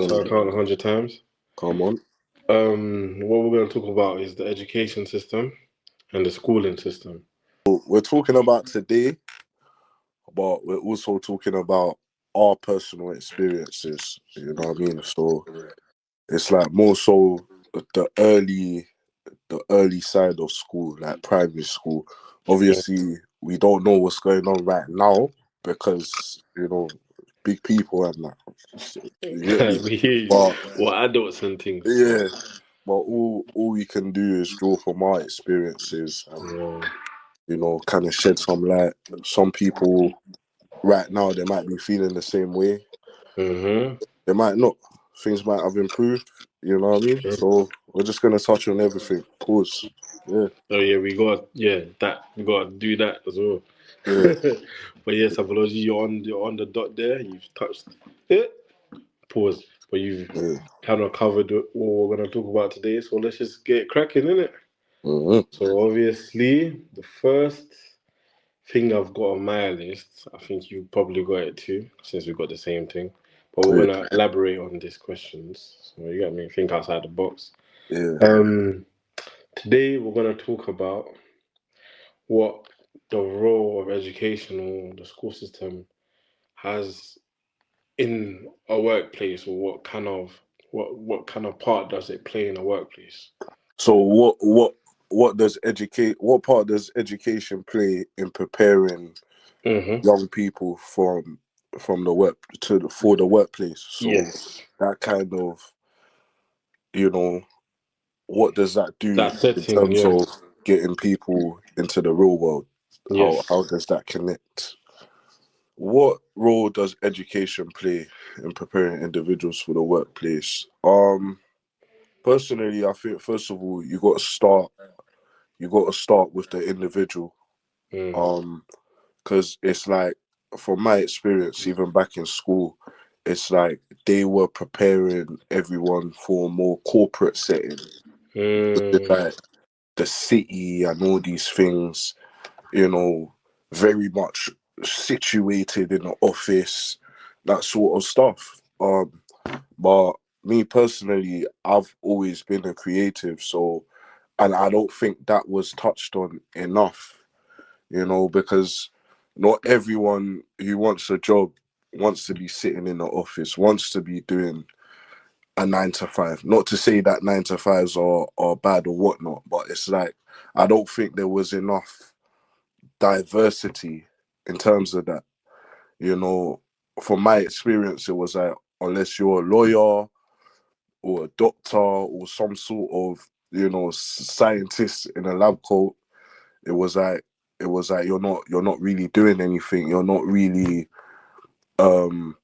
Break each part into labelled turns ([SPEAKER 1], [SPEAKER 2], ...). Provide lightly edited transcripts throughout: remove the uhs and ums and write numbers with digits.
[SPEAKER 1] about to count 100 times.
[SPEAKER 2] Come on.
[SPEAKER 1] What we're going to talk about is the education system and the schooling system.
[SPEAKER 2] We're talking about today, but we're also talking about our personal experiences. You know what I mean? So it's like more so the early the early side of school, like primary school. Obviously, we don't know what's going on right now because big people and that. You get me?
[SPEAKER 1] We hear you.
[SPEAKER 2] But
[SPEAKER 1] Well, adults and things. But,
[SPEAKER 2] yeah, but all we can do is draw from our experiences and
[SPEAKER 1] yeah.
[SPEAKER 2] kind of shed some light. Some people right now they might be feeling the same way.
[SPEAKER 1] Mm-hmm.
[SPEAKER 2] They might not. Things might have improved. You know what I mean?
[SPEAKER 1] Sure.
[SPEAKER 2] So we're just gonna touch on everything. Pause. Yeah.
[SPEAKER 1] Oh yeah, we got to do that as well.
[SPEAKER 2] Yeah.
[SPEAKER 1] But yes, apology. You're on the dot there. You've touched it. Pause. But you've
[SPEAKER 2] Yeah.
[SPEAKER 1] kind of covered what we're gonna talk about today. So let's just get cracking, innit?
[SPEAKER 2] Mm-hmm.
[SPEAKER 1] So obviously, the first thing I've got on my list, I think you probably got it too, since we got the same thing. But we're
[SPEAKER 2] Yeah.
[SPEAKER 1] gonna elaborate on these questions. So you got me think outside the box.
[SPEAKER 2] Yeah.
[SPEAKER 1] Um, Today we're gonna talk about what the role of education or the school system has in a workplace, or what kind of part does it play in a workplace?
[SPEAKER 2] So what part does education play in preparing
[SPEAKER 1] Mm-hmm.
[SPEAKER 2] young people from the work for the workplace? So
[SPEAKER 1] Yes,
[SPEAKER 2] that kind of you know what does that do
[SPEAKER 1] that
[SPEAKER 2] in
[SPEAKER 1] setting.
[SPEAKER 2] terms
[SPEAKER 1] Yeah.
[SPEAKER 2] of getting people into the real world? How
[SPEAKER 1] Yes.
[SPEAKER 2] does that connect? What role does education play in preparing individuals for the workplace? Personally, I think first of all you got to start with the individual.
[SPEAKER 1] Mm.
[SPEAKER 2] Um, because it's like from my experience, even back in school, it's like they were preparing everyone for a more corporate setting. It's
[SPEAKER 1] Mm.
[SPEAKER 2] like the city and all these things, very much situated in the office, that sort of stuff. But me personally, I've always been a creative, so and I don't think that was touched on enough, because not everyone who wants a job wants to be sitting in the office, wants to be doing a 9 to 5. Not to say that 9 to 5s are bad or whatnot, but it's like I don't think there was enough diversity in terms of that. You know, from my experience, it was like unless you're a lawyer or a doctor or some sort of scientist in a lab coat, it was like you're not really doing anything. You're not really um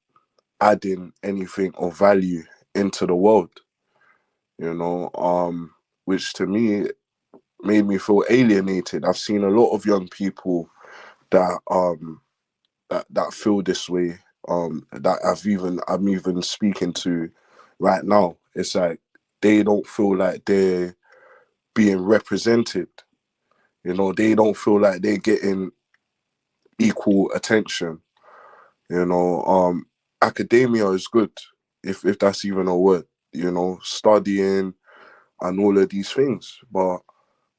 [SPEAKER 2] adding anything of value into the world. You know, which to me made me feel alienated. I've seen a lot of young people that that feel this way. That I'm even speaking to right now. It's like they don't feel like they're being represented. They don't feel like they're getting equal attention. Academia is good, if that's even a word. Studying and all of these things, but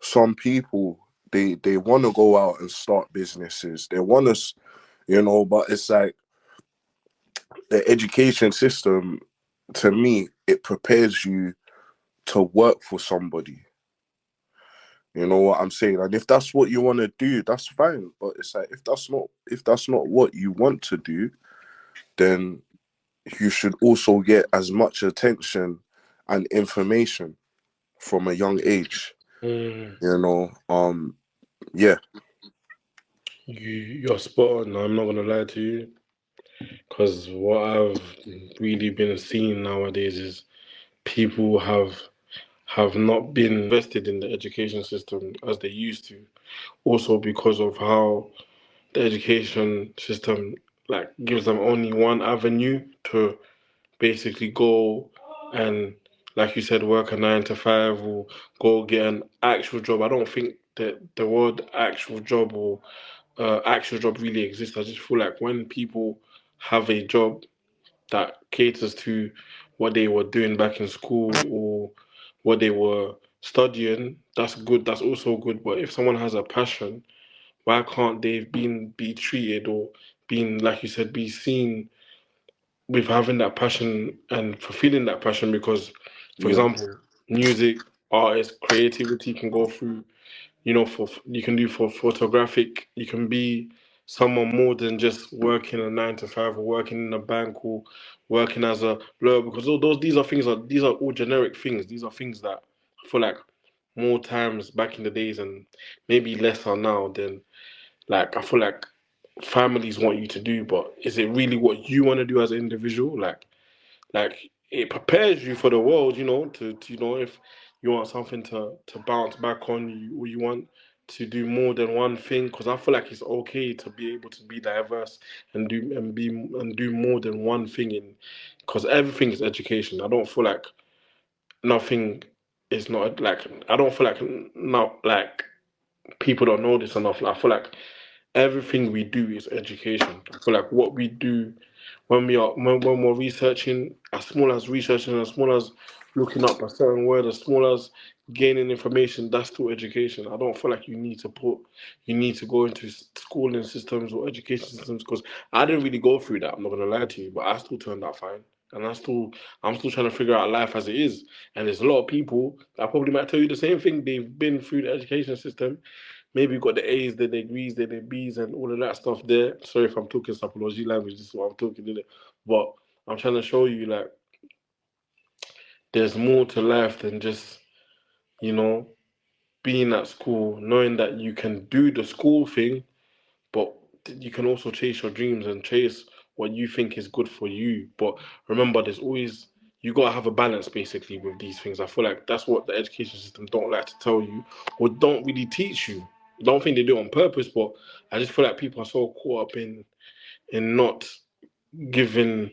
[SPEAKER 2] some people they want to go out and start businesses. They want to, but it's like the education system. To me, it prepares you to work for somebody. You know what I'm saying? And if that's what you want to do, that's fine. But it's like if that's not what you want to do, then you should also get as much attention and information from a young age.
[SPEAKER 1] Mm.
[SPEAKER 2] Yeah.
[SPEAKER 1] You're spot on. I'm not gonna lie to you, because what I've really been seeing nowadays is people have not been invested in the education system as they used to. Also because of how the education system like gives them only one avenue to basically go and, like you said, work a 9 to 5 or go get an actual job. I don't think that the word actual job or actual job really exists. I just feel like when people have a job, that caters to what they were doing back in school or what they were studying, that's good. That's also good. But if someone has a passion, why can't they be treated or being, like you said, be seen with having that passion and fulfilling that passion? Because, for
[SPEAKER 2] Yeah,
[SPEAKER 1] example, music, artists, creativity can go through, for you can do for photographic, you can be someone more than just working a 9 to 5 or working in a bank or working as a blur, because all those these are all generic things. These are things that I feel like more times back in the days and maybe lesser now than, like, I feel like families want you to do, but is it really what you want to do as an individual? Like it prepares you for the world, to if you want something to bounce back on you, or you want to do more than one thing. Because I feel like it's okay to be able to be diverse and do more than one thing in, because everything is education. I don't feel like nothing is not like, I don't feel like not like people don't know this enough. Like, I feel like everything we do is education. I feel like what we do when we're researching, as small as looking up a certain word, as small as gaining information, that's still education. I don't feel like you need to go into schooling systems or education systems, because I didn't really go through that. I'm not gonna lie to you, but I still turned out fine. And I'm still trying to figure out life as it is. And there's a lot of people that probably might tell you the same thing. They've been through the education system, maybe got the A's, the degrees, the B's, and all of that stuff there. Sorry if I'm talking psychology language, this is what I'm talking in it. But I'm trying to show you, like, there's more to life than just, you know, being at school, knowing that you can do the school thing, but you can also chase your dreams and chase what you think is good for you. But remember, there's always, you gotta have a balance basically with these things. I feel like that's what the education system don't like to tell you or don't really teach you. I don't think they do it on purpose, but I just feel like people are so caught up in not giving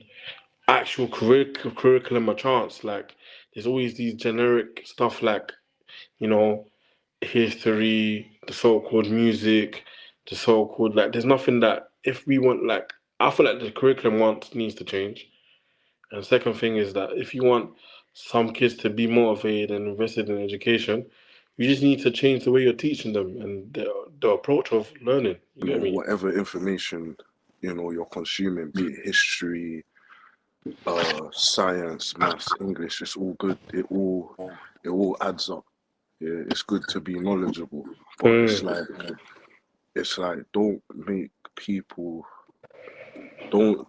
[SPEAKER 1] actual curriculum a chance. Like, there's always these generic stuff like, you know, history, the so-called music, the so-called, like, there's nothing that, if we want, like, I feel like the curriculum once needs to change. And second thing is that if you want some kids to be motivated and invested in education, you just need to change the way you're teaching them and the approach of learning. You get me?
[SPEAKER 2] whatever information you're consuming, be it history, science, maths, English, it's all good. It all adds up. Yeah, it's good to be knowledgeable, but it's
[SPEAKER 1] Mm,
[SPEAKER 2] like don't make people don't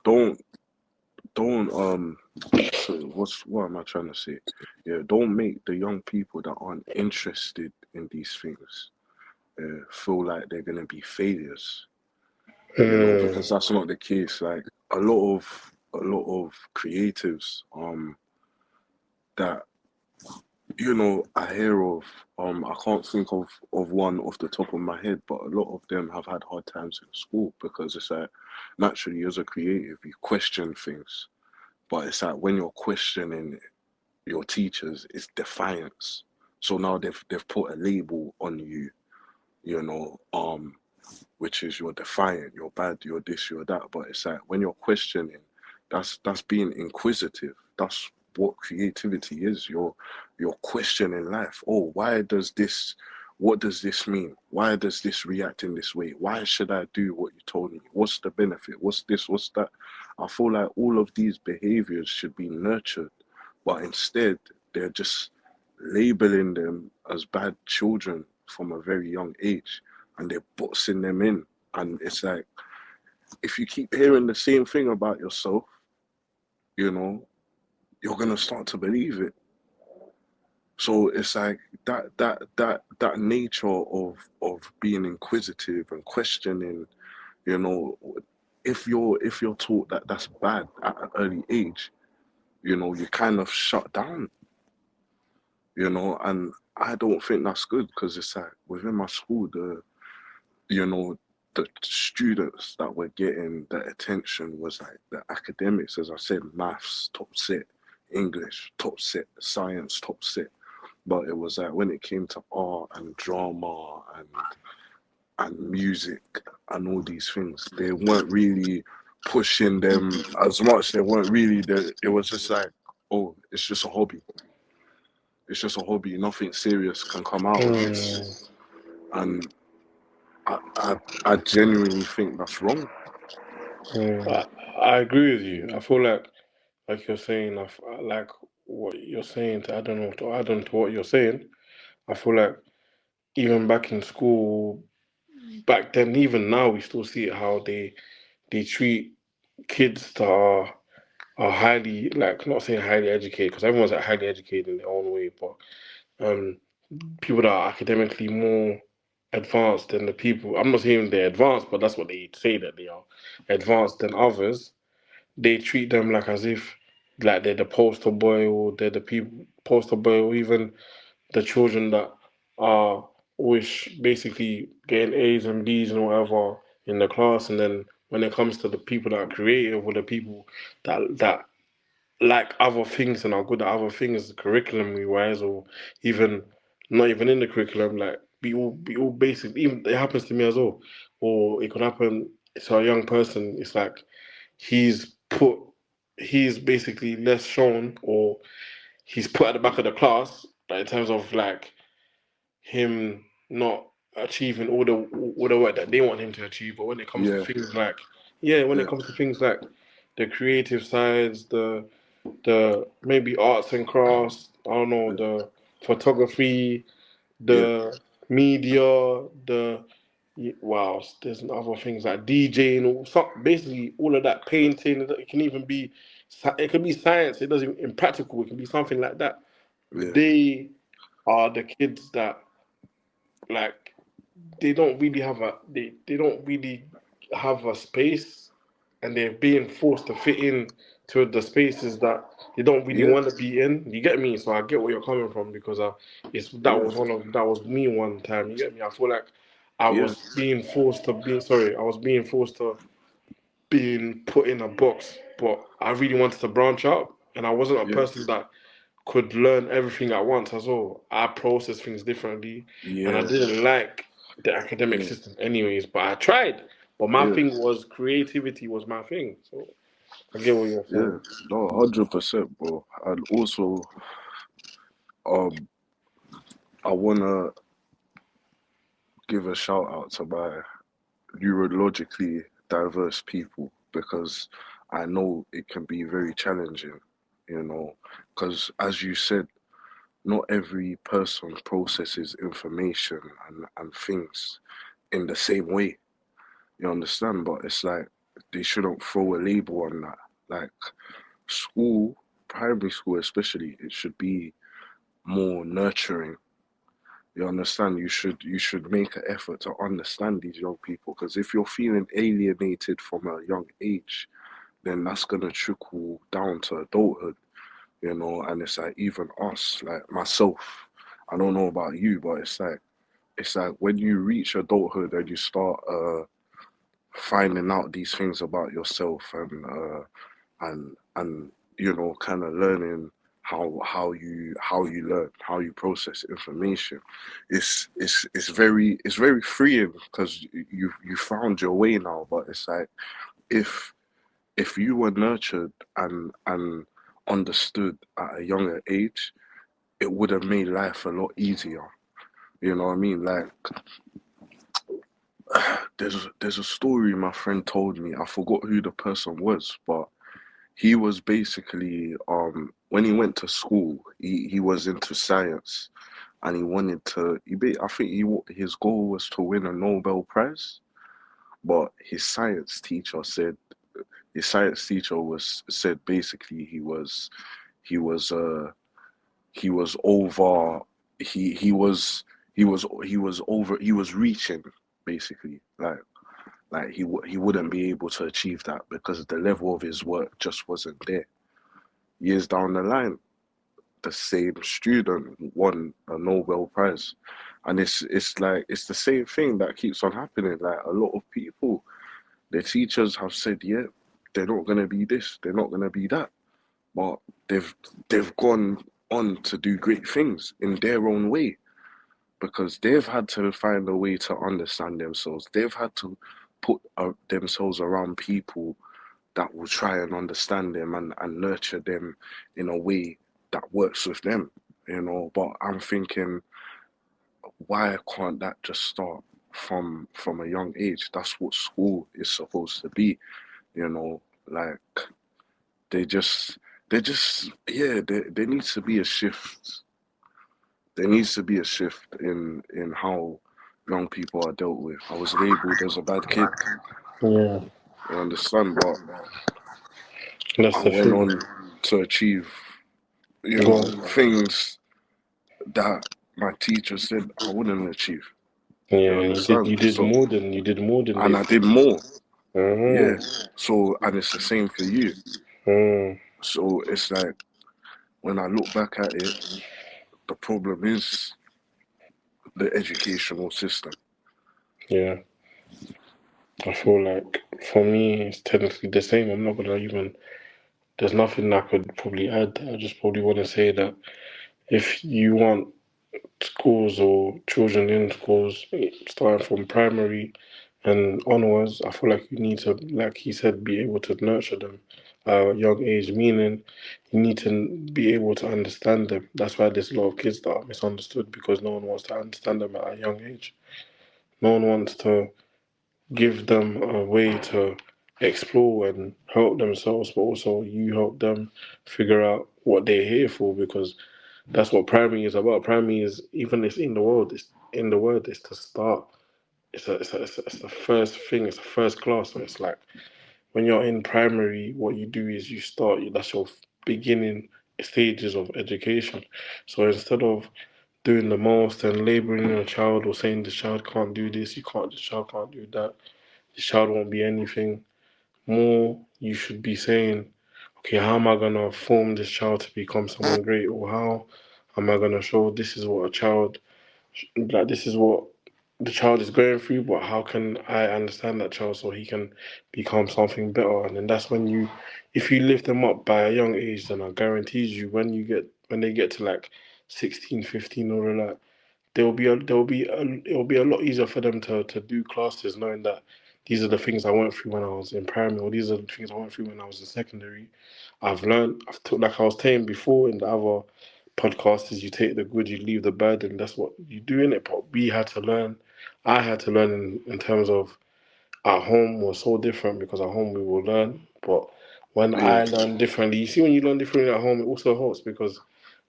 [SPEAKER 2] so what am I trying to say? Yeah, don't make the young people that aren't interested in these things feel like they're gonna be failures. Because
[SPEAKER 1] mm,
[SPEAKER 2] that's not the case. Like a lot of creatives that I hear of. I can't think of one off the top of my head, but a lot of them have had hard times in school because it's like naturally as a creative you question things, but it's like when you're questioning your teachers, it's defiance. So now they've put a label on you, you know, which is you're defiant, you're bad, you're this, you're that. But it's like when you're questioning, that's being inquisitive. That's what creativity is. You're questioning life. Oh, why does this? What does this mean? Why does this react in this way? Why should I do what you told me? What's the benefit? What's this? What's that? I feel like all of these behaviors should be nurtured, but instead they're just labeling them as bad children from a very young age, and they're boxing them in. And it's like, if you keep hearing the same thing about yourself, you know, you're gonna start to believe it. So it's like that nature of being inquisitive and questioning, you know, if you're taught that that's bad at an early age, you kind of shut down, and I don't think that's good because it's like within my school, you know, the students that were getting the attention was like the academics, as I said, maths, top set, English, top set, science, top set. But it was like when it came to art and drama and music and all these things, they weren't really pushing them as much. They weren't really there. It was just like, oh, it's just a hobby. It's just a hobby. Nothing serious can come out of this.
[SPEAKER 1] Mm,
[SPEAKER 2] And I genuinely think that's wrong.
[SPEAKER 1] I, I agree with you. I feel like you're saying, like what you're saying. To I don't know to add on to what you're saying. I feel like even back in school, back then, even now, we still see it how they treat kids that are highly, like, not saying highly educated because everyone's like highly educated in their own way, but um people that are academically more advanced than the people. I'm not saying they're advanced, but that's what they say that they are advanced than others. They treat them like as if like they're the poster boy or they're the people poster boy or even the children that are always basically getting A's and B's and whatever in the class, and then when it comes to the people that are creative or the people that like other things and are good at other things, curriculum wise, or even not even in the curriculum, like be all basic. Even it happens to me as well, or it could happen to a young person. It's like he's put, he's basically less shown, or he's put at the back of the class, like in terms of like him not achieving all the work that they want him to achieve. But when it comes to
[SPEAKER 2] Yeah,
[SPEAKER 1] things like, yeah, when it
[SPEAKER 2] yeah,
[SPEAKER 1] comes to things like the creative sides, the maybe arts and crafts, I don't know,
[SPEAKER 2] yeah,
[SPEAKER 1] the photography,
[SPEAKER 2] yeah,
[SPEAKER 1] the media, wow, there's other things like DJing, or basically all of that painting. It can even be, it can be science. It doesn't impractical. It can be something like that.
[SPEAKER 2] yeah,
[SPEAKER 1] They are the kids that like they don't really have they don't really have a space, and they're being forced to fit in to the spaces that they don't really
[SPEAKER 2] yeah,
[SPEAKER 1] want to be in. You get me? So I get where you're coming from, because it's
[SPEAKER 2] yeah,
[SPEAKER 1] that was me one time. You get me? I feel like I
[SPEAKER 2] yeah,
[SPEAKER 1] was being forced to be sorry. I was being forced to being put in a box, but I really wanted to branch out, and I wasn't a
[SPEAKER 2] yeah,
[SPEAKER 1] person that could learn everything at once as well. I process things differently, and I
[SPEAKER 2] yeah,
[SPEAKER 1] didn't like the academic
[SPEAKER 2] yeah,
[SPEAKER 1] system, anyways. But I tried. But my
[SPEAKER 2] yeah,
[SPEAKER 1] thing was creativity was my thing. So I get what you're
[SPEAKER 2] yeah.
[SPEAKER 1] saying.
[SPEAKER 2] No, 100%, bro. And also, um, I wanna give a shout out to my neurologically diverse people because I know it can be very challenging, you know, because as you said, not every person processes information and things in the same way. You understand? But it's like they shouldn't throw a label on that. Like school, primary school especially, it should be more nurturing. You understand? You should make an effort to understand these young people because if you're feeling alienated from a young age, then that's gonna trickle down to adulthood, you know. And it's like even us, like myself, I don't know about you, but it's like when you reach adulthood and you start finding out these things about yourself and you know kind of learning how you learn how you process information. It's very freeing because you found your way now. But it's like if if you were nurtured and understood at a younger age, it would have made life a lot easier. You know what I mean? Like there's a story my friend told me. I forgot who the person was, but he was basically when he went to school, he was into science and he wanted to. I think his goal was to win a Nobel Prize, but his science teacher was said basically he was he was over he was he was reaching basically like he wouldn't be able to achieve that because the level of his work just wasn't there. Years down the line, the same student won a Nobel Prize, and it's like it's the same thing that keeps on happening. Like a lot of people, their teachers have said, yeah, they're not gonna be this, they're not gonna be that, but they've they've gone on to do great things in their own way because they've had to find a way to understand themselves. They've had to put themselves around people that will try and understand them and nurture them in a way that works with them, But I'm thinking, why can't that just start from a young age? That's what school is supposed to be, you know. Like they just yeah, there needs to be a shift. There needs to be a shift in how young people are dealt with. I was labeled as a bad kid,
[SPEAKER 1] Yeah,
[SPEAKER 2] you understand, but
[SPEAKER 1] that's
[SPEAKER 2] I
[SPEAKER 1] the
[SPEAKER 2] went
[SPEAKER 1] thing.
[SPEAKER 2] on to achieve,
[SPEAKER 1] Go on.
[SPEAKER 2] things that my teacher said I wouldn't achieve. You
[SPEAKER 1] Yeah,
[SPEAKER 2] understand? So,
[SPEAKER 1] you did more than
[SPEAKER 2] and
[SPEAKER 1] they
[SPEAKER 2] I
[SPEAKER 1] said.
[SPEAKER 2] did more. Yeah.
[SPEAKER 1] Mm-hmm.
[SPEAKER 2] So, and it's the same for you.
[SPEAKER 1] Mm.
[SPEAKER 2] So it's like when I look back at it, the problem is the educational system.
[SPEAKER 1] Yeah, I feel like for me it's technically the same. I'm not gonna even. There's nothing I could probably add. I just probably want to say that if you want schools or children in schools, starting from primary and onwards, I feel like you need to, like he said, be able to nurture them at a young age, meaning you need to be able to understand them. That's why there's a lot of kids that are misunderstood because no one wants to understand them at a young age. No one wants to give them a way to explore and help themselves, but also you help them figure out what they're here for because that's what primary is about. Primary is even it's in the world. It's in the word. It's to start. It's the first thing. It's the first class. So it's like when you're in primary, what you do is you start. That's your beginning stages of education. So instead of doing the most and labeling a child or saying the child can't do this, you can't. The child can't do that. The child won't be anything more. You should be saying, okay, how am I gonna form this child to become someone great, or how am I gonna show this is what a child like this is what the child is going through, but how can I understand that child so he can become something better? And then that's when if you lift them up by a young age, then I guarantee you, when they get to like 16, 15, or like it'll be a lot easier for them to do classes knowing that these are the things I went through when I was in primary, or these are the things I went through when I was in secondary. I've took like I was saying before in the other podcast is you take the good, you leave the bad, and that's what you do in it. But we had to learn. I had to learn in terms of at home was so different because at home we will learn. But when
[SPEAKER 2] Yeah,
[SPEAKER 1] I learn differently, you see, when you learn differently at home, it also helps because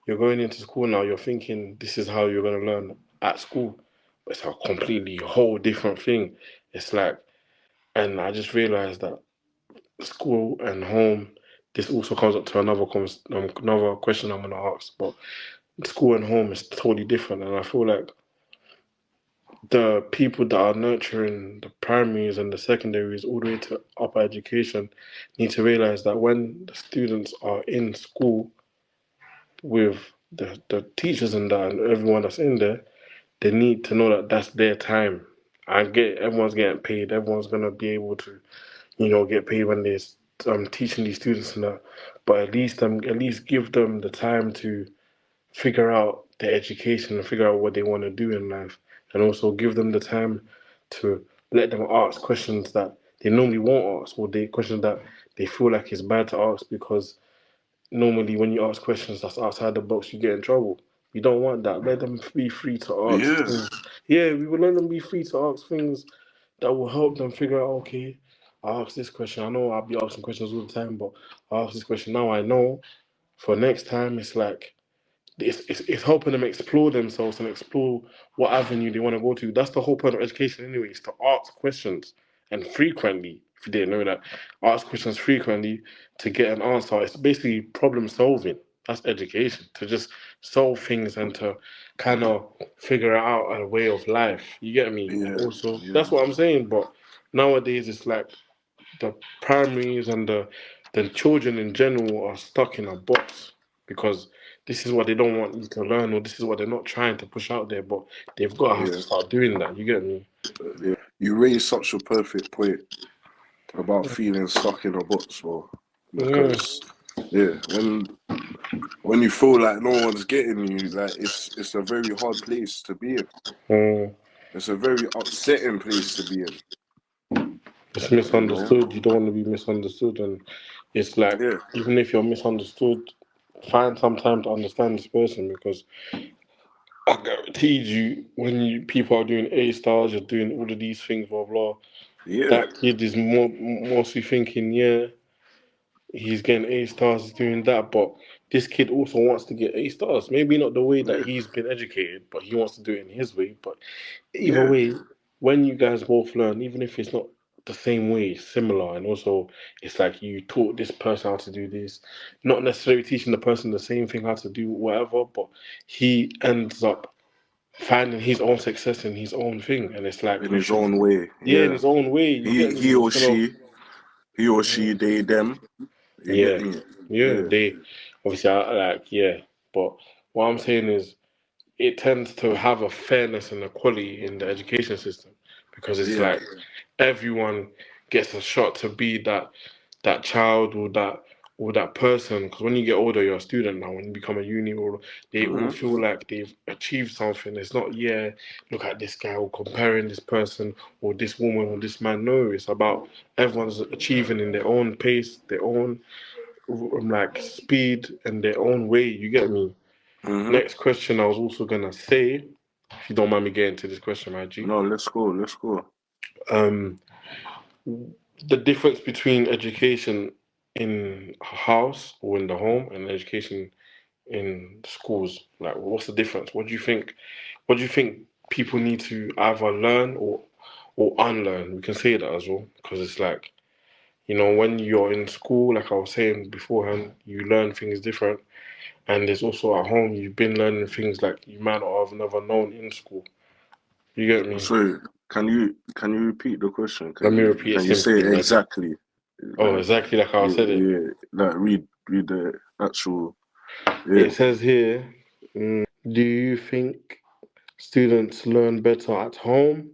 [SPEAKER 1] you're going into school now, you're thinking this is how you're going to learn at school. But it's a completely whole different thing. It's like, and I just realized that school and home, this also comes up to another question I'm going to ask. But school and home is totally different. And I feel like the people that are nurturing the primaries and the secondaries all the way to upper education need to realize that when the students are in school with the teachers and that and everyone that's in there, they need to know that that's their time. I get everyone's getting paid. Everyone's gonna be able to, get paid when they're teaching these students and that. But at least give them the time to figure out their education and figure out what they want to do in life, and also give them the time to let them ask questions that they normally won't ask, or they questions that they feel like it's bad to ask because normally when you ask questions that's outside the box, you get in trouble. You don't want that. Let them be free to ask
[SPEAKER 2] yeah,
[SPEAKER 1] things. Yeah, we will let them be free to ask things that will help them figure out. Okay, I ask this question. I know I'll be asking questions all the time, but I ask this question now. I know for next time. It's like it's helping them explore themselves and explore what avenue they want to go to. That's the whole point of education, anyway, is to ask questions and frequently. If you didn't know that, ask questions frequently to get an answer. It's basically problem solving. That's education, to just solve things and to kind of figure out a way of life. You get me? And
[SPEAKER 2] yeah,
[SPEAKER 1] also,
[SPEAKER 2] yeah,
[SPEAKER 1] that's what I'm saying. But nowadays, it's like the primaries and the children in general are stuck in a box because this is what they don't want you to learn, or this is what they're not trying to push out there, but they've got to have to
[SPEAKER 2] yeah,
[SPEAKER 1] start doing that. You get me?
[SPEAKER 2] yeah. You raised such a perfect point about feeling stuck in a box, bro.
[SPEAKER 1] Yeah.
[SPEAKER 2] Because yeah, when you feel like no one's getting you, like it's a very hard place to be in.
[SPEAKER 1] Mm,
[SPEAKER 2] It's a very upsetting place to be in.
[SPEAKER 1] It's
[SPEAKER 2] you know.
[SPEAKER 1] misunderstood. You don't want to be misunderstood, and it's like
[SPEAKER 2] Yeah,
[SPEAKER 1] even if you're misunderstood, find some time to understand this person because I guarantee you, when people are doing A stars, you're doing all of these things, blah blah.
[SPEAKER 2] yeah,
[SPEAKER 1] That kid is mostly thinking, yeah, he's getting A stars, he's doing that, but this kid also wants to get A stars. Maybe not the way that
[SPEAKER 2] yeah,
[SPEAKER 1] he's been educated, but he wants to do it in his way. But either
[SPEAKER 2] yeah.
[SPEAKER 1] way, when you guys both learn, even if it's not the same way, it's similar, and also it's like you taught this person how to do this, not necessarily teaching the person the same thing how to do whatever, but he ends up finding his own success in his own thing, and it's like
[SPEAKER 2] In
[SPEAKER 1] you
[SPEAKER 2] his
[SPEAKER 1] should,
[SPEAKER 2] own way.
[SPEAKER 1] yeah, in
[SPEAKER 2] Yeah.
[SPEAKER 1] his own way. You get me
[SPEAKER 2] He or
[SPEAKER 1] instead of,
[SPEAKER 2] she, they, them. You get
[SPEAKER 1] yeah,
[SPEAKER 2] me?
[SPEAKER 1] yeah.
[SPEAKER 2] Yeah,
[SPEAKER 1] They obviously I like yeah, but what I'm saying is it tends to have a fairness and equality in the education system because it's
[SPEAKER 2] yeah.
[SPEAKER 1] like everyone gets a shot to be that child or that person. Because when you get older, you're a student now. When you become a uni, or they all
[SPEAKER 2] Mm-hmm.
[SPEAKER 1] feel like they've achieved something. It's not yeah, look at this guy or comparing this person or this woman or this man. No, it's about everyone's achieving in their own pace, their own like speed, and their own way. You get me?
[SPEAKER 2] Mm-hmm.
[SPEAKER 1] Next question, I was also gonna say, if you don't mind me getting to this question, my G,
[SPEAKER 2] No, let's go. Let's go.
[SPEAKER 1] um, the difference between education in a house or in the home and education in schools. Like, what's the difference? What do you think? What do you think people need to either learn or unlearn? We can say that as well because it's like when you're in school, like I was saying beforehand, you learn things different, and there's also at home you've been learning things like you might not have never known in school. You get me?
[SPEAKER 2] So, can you repeat the question?
[SPEAKER 1] Let me repeat it
[SPEAKER 2] Can you say
[SPEAKER 1] simply,
[SPEAKER 2] it
[SPEAKER 1] Maji.
[SPEAKER 2] exactly?
[SPEAKER 1] Oh,
[SPEAKER 2] Like,
[SPEAKER 1] exactly like how I
[SPEAKER 2] yeah,
[SPEAKER 1] said it.
[SPEAKER 2] yeah. Like, read the actual. Yeah,
[SPEAKER 1] It says here, do you think students learn better at home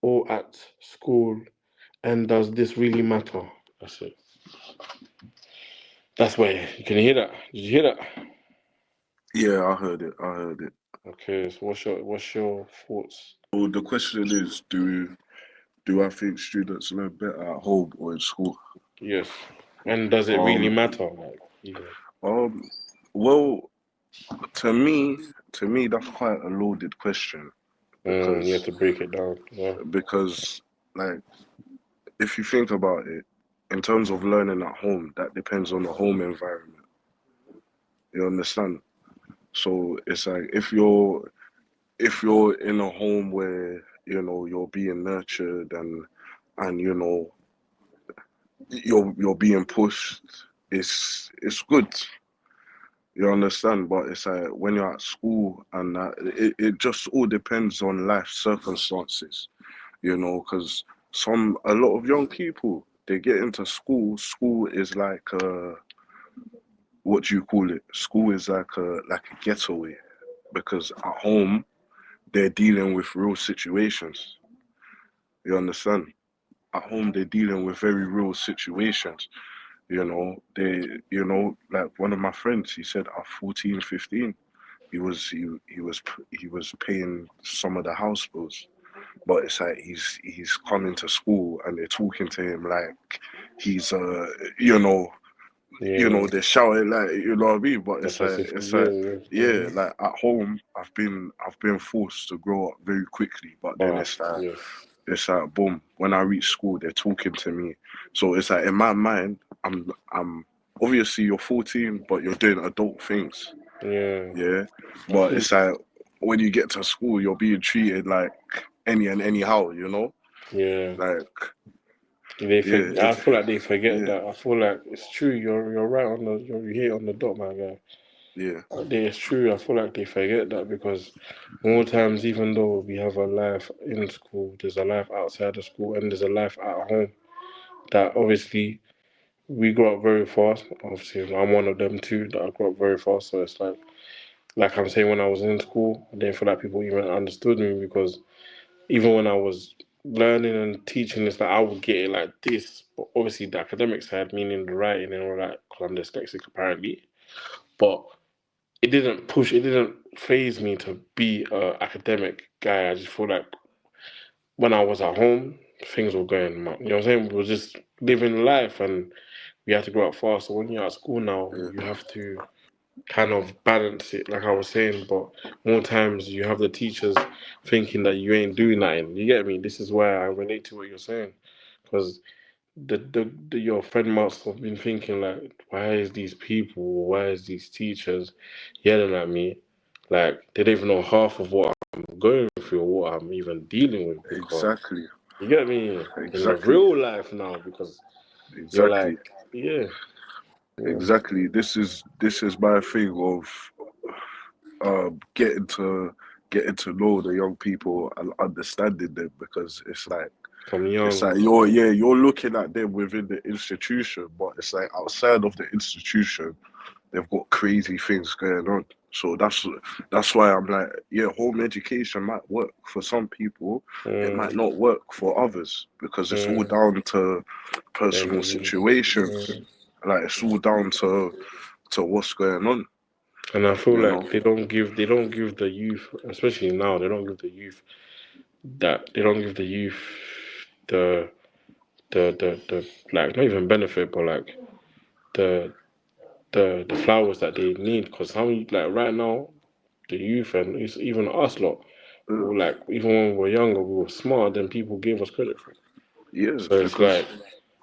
[SPEAKER 1] or at school? And does this really matter? That's it. That's where you can hear that. Did you hear that?
[SPEAKER 2] yeah. I heard it. I heard it.
[SPEAKER 1] Okay, so what's your thoughts?
[SPEAKER 2] Well, the question is, do I think students learn better at home or in school?
[SPEAKER 1] Yes. And does it really
[SPEAKER 2] Um,
[SPEAKER 1] matter? Like, even.
[SPEAKER 2] um. Well, to me, that's quite a loaded question
[SPEAKER 1] You have
[SPEAKER 2] because
[SPEAKER 1] to break it down. Yeah.
[SPEAKER 2] because like if you think about it, in terms of learning at home, that depends on the home environment. You understand? So it's like if you're in a home where you're being nurtured and you're being pushed, it's good. You understand? But it's like when you're at school and that, it just all depends on life circumstances. Because a lot of young people they get into school. School is like what do you call it? School is like a getaway because at home they're dealing with real situations. You understand? At home they're dealing with very real situations. Like one of my friends, he said at 14, 15, he was paying some of the house bills. But it's like he's coming to school and they're talking to him like he's you know
[SPEAKER 1] Yeah.
[SPEAKER 2] they're shouting like what I mean. But
[SPEAKER 1] Like
[SPEAKER 2] it's
[SPEAKER 1] as
[SPEAKER 2] like
[SPEAKER 1] if
[SPEAKER 2] it's
[SPEAKER 1] yeah,
[SPEAKER 2] like
[SPEAKER 1] yeah.
[SPEAKER 2] yeah, like at home I've been forced to grow up very quickly. But then
[SPEAKER 1] But yeah.
[SPEAKER 2] it's like boom, when I reach school they're talking to me. So it's like in my mind I'm obviously you're 14 but you're doing adult things.
[SPEAKER 1] Yeah.
[SPEAKER 2] Yeah.
[SPEAKER 1] I
[SPEAKER 2] But
[SPEAKER 1] feel
[SPEAKER 2] it's like when you get to school you're being treated like any and anyhow.
[SPEAKER 1] yeah.
[SPEAKER 2] Like
[SPEAKER 1] They
[SPEAKER 2] yeah,
[SPEAKER 1] I feel like they forget
[SPEAKER 2] yeah,
[SPEAKER 1] that. I feel like it's true. You're right on you hit on the dot, my guy.
[SPEAKER 2] yeah.
[SPEAKER 1] It's true. I feel like they forget that because more times, even though we have a life in school, there's a life outside of school and there's a life at home. That obviously we grow up very fast. Obviously, I'm one of them too. That I grew up very fast. So it's like I'm saying, when I was in school, I didn't feel like people even understood me because even when I was learning and teaching, it's like I would get it like this. But obviously, the academic side, meaning the writing and all that, because I'm dyslexic apparently. But it didn't phase me to be a academic guy. I just feel like when I was at home, things were going, you know what I'm saying? We were just living life, and we had to grow up fast. So when you're at school now,
[SPEAKER 2] yeah,
[SPEAKER 1] you have to kind of balance it, like I was saying. But more times you have the teachers thinking that you ain't doing nothing. You get me? This is why I relate to what you're saying, because your friend must have been thinking like, why is these people, why is these teachers yelling at me? Like they don't even know half of what I'm going through or what I'm even dealing with, because
[SPEAKER 2] exactly,
[SPEAKER 1] you get me in the
[SPEAKER 2] exactly,
[SPEAKER 1] real life now, because you're
[SPEAKER 2] exactly,
[SPEAKER 1] like, yeah, yeah,
[SPEAKER 2] exactly. This is my thing of getting to know the young people and understanding them, because
[SPEAKER 1] from
[SPEAKER 2] it's
[SPEAKER 1] young.
[SPEAKER 2] like you're looking at them within the institution, but it's like outside of the institution they've got crazy things going on. So that's why I'm like, yeah, home education might work for some people, it might
[SPEAKER 1] Mm,
[SPEAKER 2] not work for others, because it's all
[SPEAKER 1] mm,
[SPEAKER 2] down to personal
[SPEAKER 1] and,
[SPEAKER 2] situations. Like it's all down to what's going on,
[SPEAKER 1] and I feel
[SPEAKER 2] you know.
[SPEAKER 1] like they don't give the youth, especially now, they don't give the youth the the like, not even benefit, but like the the flowers that they need. Because how many, like right now, the youth and it's even us lot,
[SPEAKER 2] Uh,
[SPEAKER 1] we like, even when we were younger, we were smarter than people gave us credit for.
[SPEAKER 2] yeah,
[SPEAKER 1] So it's
[SPEAKER 2] because
[SPEAKER 1] like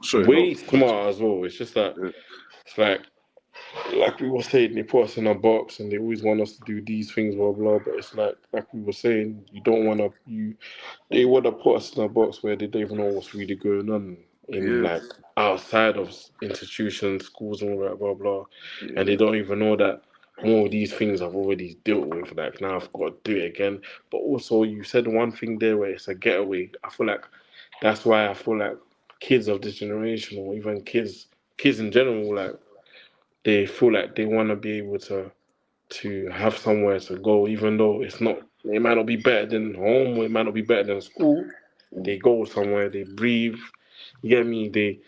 [SPEAKER 2] sorry, no,
[SPEAKER 1] way
[SPEAKER 2] continue.
[SPEAKER 1] smarter as well. It's just that
[SPEAKER 2] Uh,
[SPEAKER 1] it's like we were saying, they put us in a box and they always want us to do these things, blah blah. But it's like we were saying, you don't want to you they want to put us in a box where they don't even know what's really going on in,
[SPEAKER 2] yeah,
[SPEAKER 1] like, outside of institutions, schools, and all that, blah blah, and they
[SPEAKER 2] yeah,
[SPEAKER 1] don't even know that more of these things I've already dealt with. Like now I've got to do it again. But also, you said one thing there where it's a getaway. I feel like that's why I feel like kids of this generation, or even kids in general, like they feel like they want to be able to have somewhere to go, even though it might not be better than home, or it might not be better than school.
[SPEAKER 2] mm,
[SPEAKER 1] They go somewhere, they breathe. You get me? They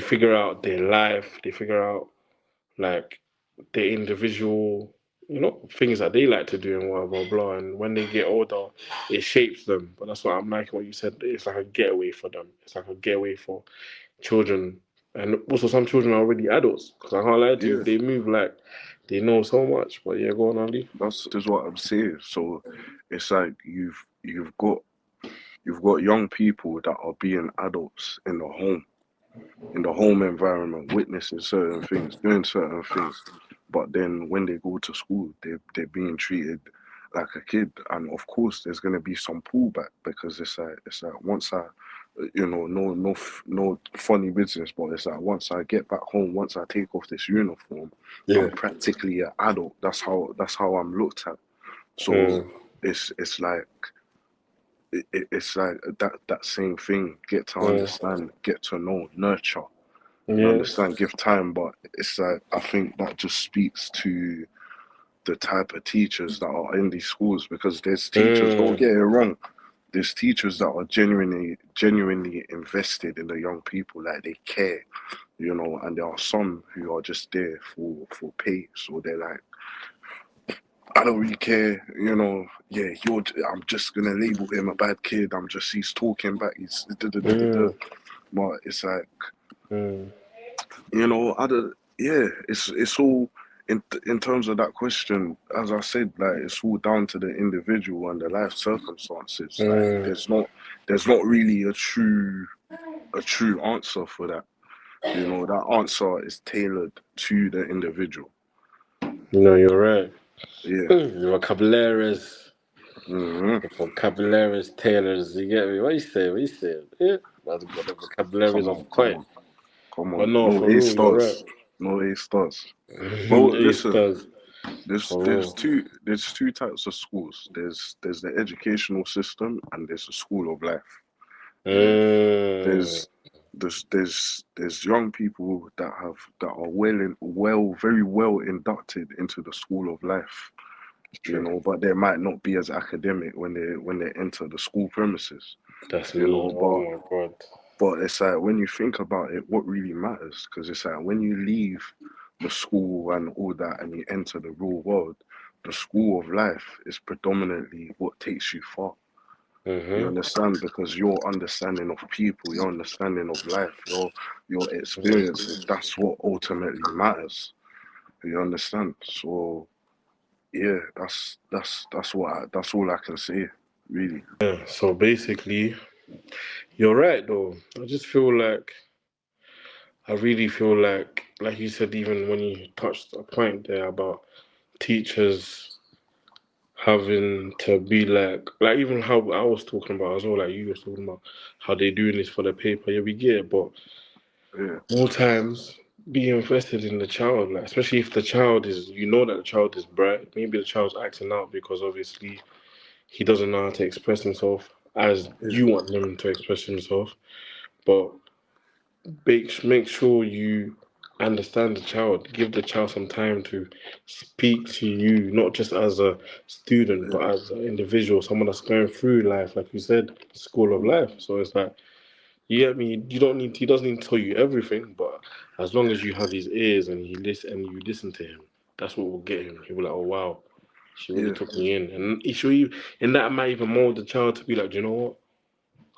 [SPEAKER 1] figure out their life. They figure out like their individual, things that they like to do and blah blah blah. And when they get older, it shapes them. But that's what I'm liking what you said. It's like a getaway for them. It's like a getaway for children, and also some children are already adults. Because I can't lie to you,
[SPEAKER 2] yeah.
[SPEAKER 1] they move like they know so much. But yeah, go on, Ali.
[SPEAKER 2] This is what I'm saying. So it's like you've got young people that are being adults in the home environment, witnessing certain things, doing certain things. But then when they go to school, they're being treated like a kid, and of course there's gonna be some pullback, because it's like once I, no funny business, but it's like once I get back home, once I take off this uniform,
[SPEAKER 1] Yeah.
[SPEAKER 2] I'm practically an adult. That's how I'm looked at. So
[SPEAKER 1] Mm,
[SPEAKER 2] it's like it's like that same thing. Get to
[SPEAKER 1] mm,
[SPEAKER 2] understand, get to know, nurture. You
[SPEAKER 1] yeah.
[SPEAKER 2] understand? Give time, but it's like I think that just speaks to the type of teachers that are in these schools, because there's teachers. Don't
[SPEAKER 1] Mm,
[SPEAKER 2] get it wrong. There's teachers that are genuinely invested in the young people, like they care, and there are some who are just there for pay. So they're like, I don't really care, Yeah, I'm just gonna label him a bad kid. He's talking back. He's da da da da da.
[SPEAKER 1] mm,
[SPEAKER 2] But it's like,
[SPEAKER 1] mm,
[SPEAKER 2] I don't. Yeah, it's all in terms of that question. As I said, like it's all down to the individual and the life circumstances. Like
[SPEAKER 1] mm.
[SPEAKER 2] there's not really a true answer for that. That answer is tailored to the individual.
[SPEAKER 1] You're right.
[SPEAKER 2] Yeah.
[SPEAKER 1] The
[SPEAKER 2] Hmm.
[SPEAKER 1] vocabularies, tailors. You get me? What you say? What you say? Yeah, that's got the vocabularies
[SPEAKER 2] Come
[SPEAKER 1] on
[SPEAKER 2] on, come
[SPEAKER 1] point.
[SPEAKER 2] on, come
[SPEAKER 1] But
[SPEAKER 2] on.
[SPEAKER 1] no,
[SPEAKER 2] No
[SPEAKER 1] for
[SPEAKER 2] A
[SPEAKER 1] real, you're right.
[SPEAKER 2] stars. No A stars. Well,
[SPEAKER 1] East
[SPEAKER 2] listen.
[SPEAKER 1] does,
[SPEAKER 2] There's
[SPEAKER 1] for
[SPEAKER 2] there's
[SPEAKER 1] real.
[SPEAKER 2] two types of schools. There's the educational system, and there's the school of life. Yeah.
[SPEAKER 1] Mm,
[SPEAKER 2] There's young people that are very well inducted into the school of life,
[SPEAKER 1] it's true.
[SPEAKER 2] but they might not be as academic when they enter the school premises,
[SPEAKER 1] That's
[SPEAKER 2] you
[SPEAKER 1] me.
[SPEAKER 2] know,
[SPEAKER 1] Oh
[SPEAKER 2] but
[SPEAKER 1] my god.
[SPEAKER 2] but it's like when you think about it, what really matters, because it's like when you leave the school and all that and you enter the real world, the school of life is predominantly what takes you far. You
[SPEAKER 1] Mm-hmm.
[SPEAKER 2] understand? Because your understanding of people, your understanding of life, your experiences, that's what ultimately matters. You understand? So yeah, that's all I can say, really.
[SPEAKER 1] Yeah. So basically, you're right though. I just feel like I really feel like you said, even when you touched a point there about teachers having to be like even how I was talking about as well, like you was talking about how they doing this for the paper. Yeah, we get it, but
[SPEAKER 2] Yeah,
[SPEAKER 1] more times be invested in the child, like especially if the child is, you know, that the child is bright. Maybe the child's acting out because obviously he doesn't know how to express himself as
[SPEAKER 2] yeah,
[SPEAKER 1] you want him to express himself. But make sure you understand the child. Give the child some time to speak to you, not just as a student,
[SPEAKER 2] yeah,
[SPEAKER 1] but as an individual, someone that's going through life, like you said, school of life. So it's like, you get me. You don't need. He doesn't need to tell you everything, but as long as you have his ears and he listen and you listen to him, that's what will get him. He'll be like, oh wow, she really
[SPEAKER 2] yeah,
[SPEAKER 1] took me in, and he should even, and that might even mold the child to be like, do you know what?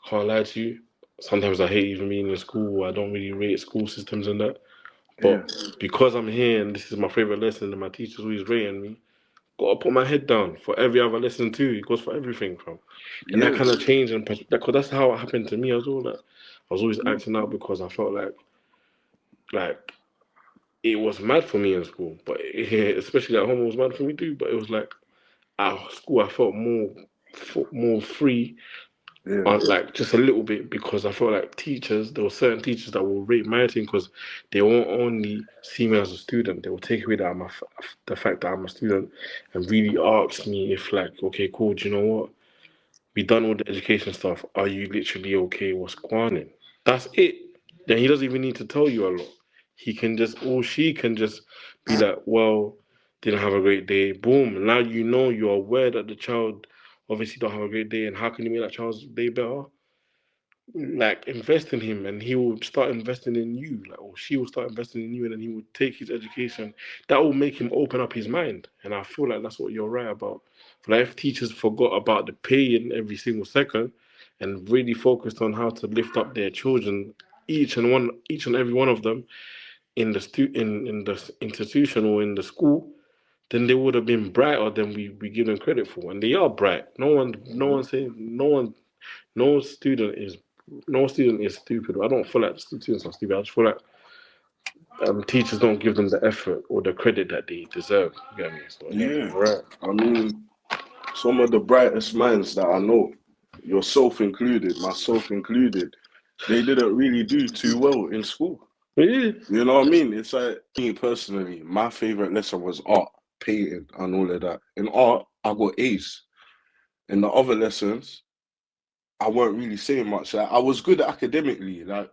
[SPEAKER 1] Can't lie to you. Sometimes I hate even being in school. I don't really rate school systems and that.
[SPEAKER 2] yeah,
[SPEAKER 1] But because I'm here and this is my favorite lesson and my teacher's always rating me, gotta put my head down for every other lesson too. It goes for everything, from. And that
[SPEAKER 2] yeah,
[SPEAKER 1] kind of change and because that's how it happened to me as well. Like, I was always acting out because I felt like it was mad for me in school, but especially at home it was mad for me too. But it was like at school I felt more free,
[SPEAKER 2] yeah,
[SPEAKER 1] like just a little bit, because I felt like teachers, there were certain teachers that will rate my thing because they won't only see me as a student, they will take away that the fact that I'm a student and really ask me if, like, okay, cool, do you know what? We done all the education stuff. Are you literally okay? What's going on? That's it. Then he doesn't even need to tell you a lot. He can just, or she can just be like, well, didn't have a great day. Boom. Now you know, you're aware that the child obviously don't have a great day, and how can you make that child's day better? Like, invest in him, and he will start investing in you, like, or she will start investing in you, and then he will take his education. That will make him open up his mind, and I feel like that's what you're right about. Like, if teachers forgot about the pay in every single second and really focused on how to lift up their children, each and every one of them, in in the institution or in the school, then they would have been brighter than we give them credit for, and they are bright.
[SPEAKER 2] mhm,
[SPEAKER 1] No student is stupid. I don't feel like students are stupid. I just feel like teachers don't give them the effort or the credit that they deserve. You get me? So yeah,
[SPEAKER 2] yeah.
[SPEAKER 1] you're right.
[SPEAKER 2] I mean, some of the brightest minds that I know, yourself included, myself included, they didn't really do too well in school.
[SPEAKER 1] Yeah.
[SPEAKER 2] You know what I mean? It's like me personally, my favorite lesson was art, painting, and all of that. In art, I got A's. In the other lessons, I weren't really saying much. Like, I was good academically. Like,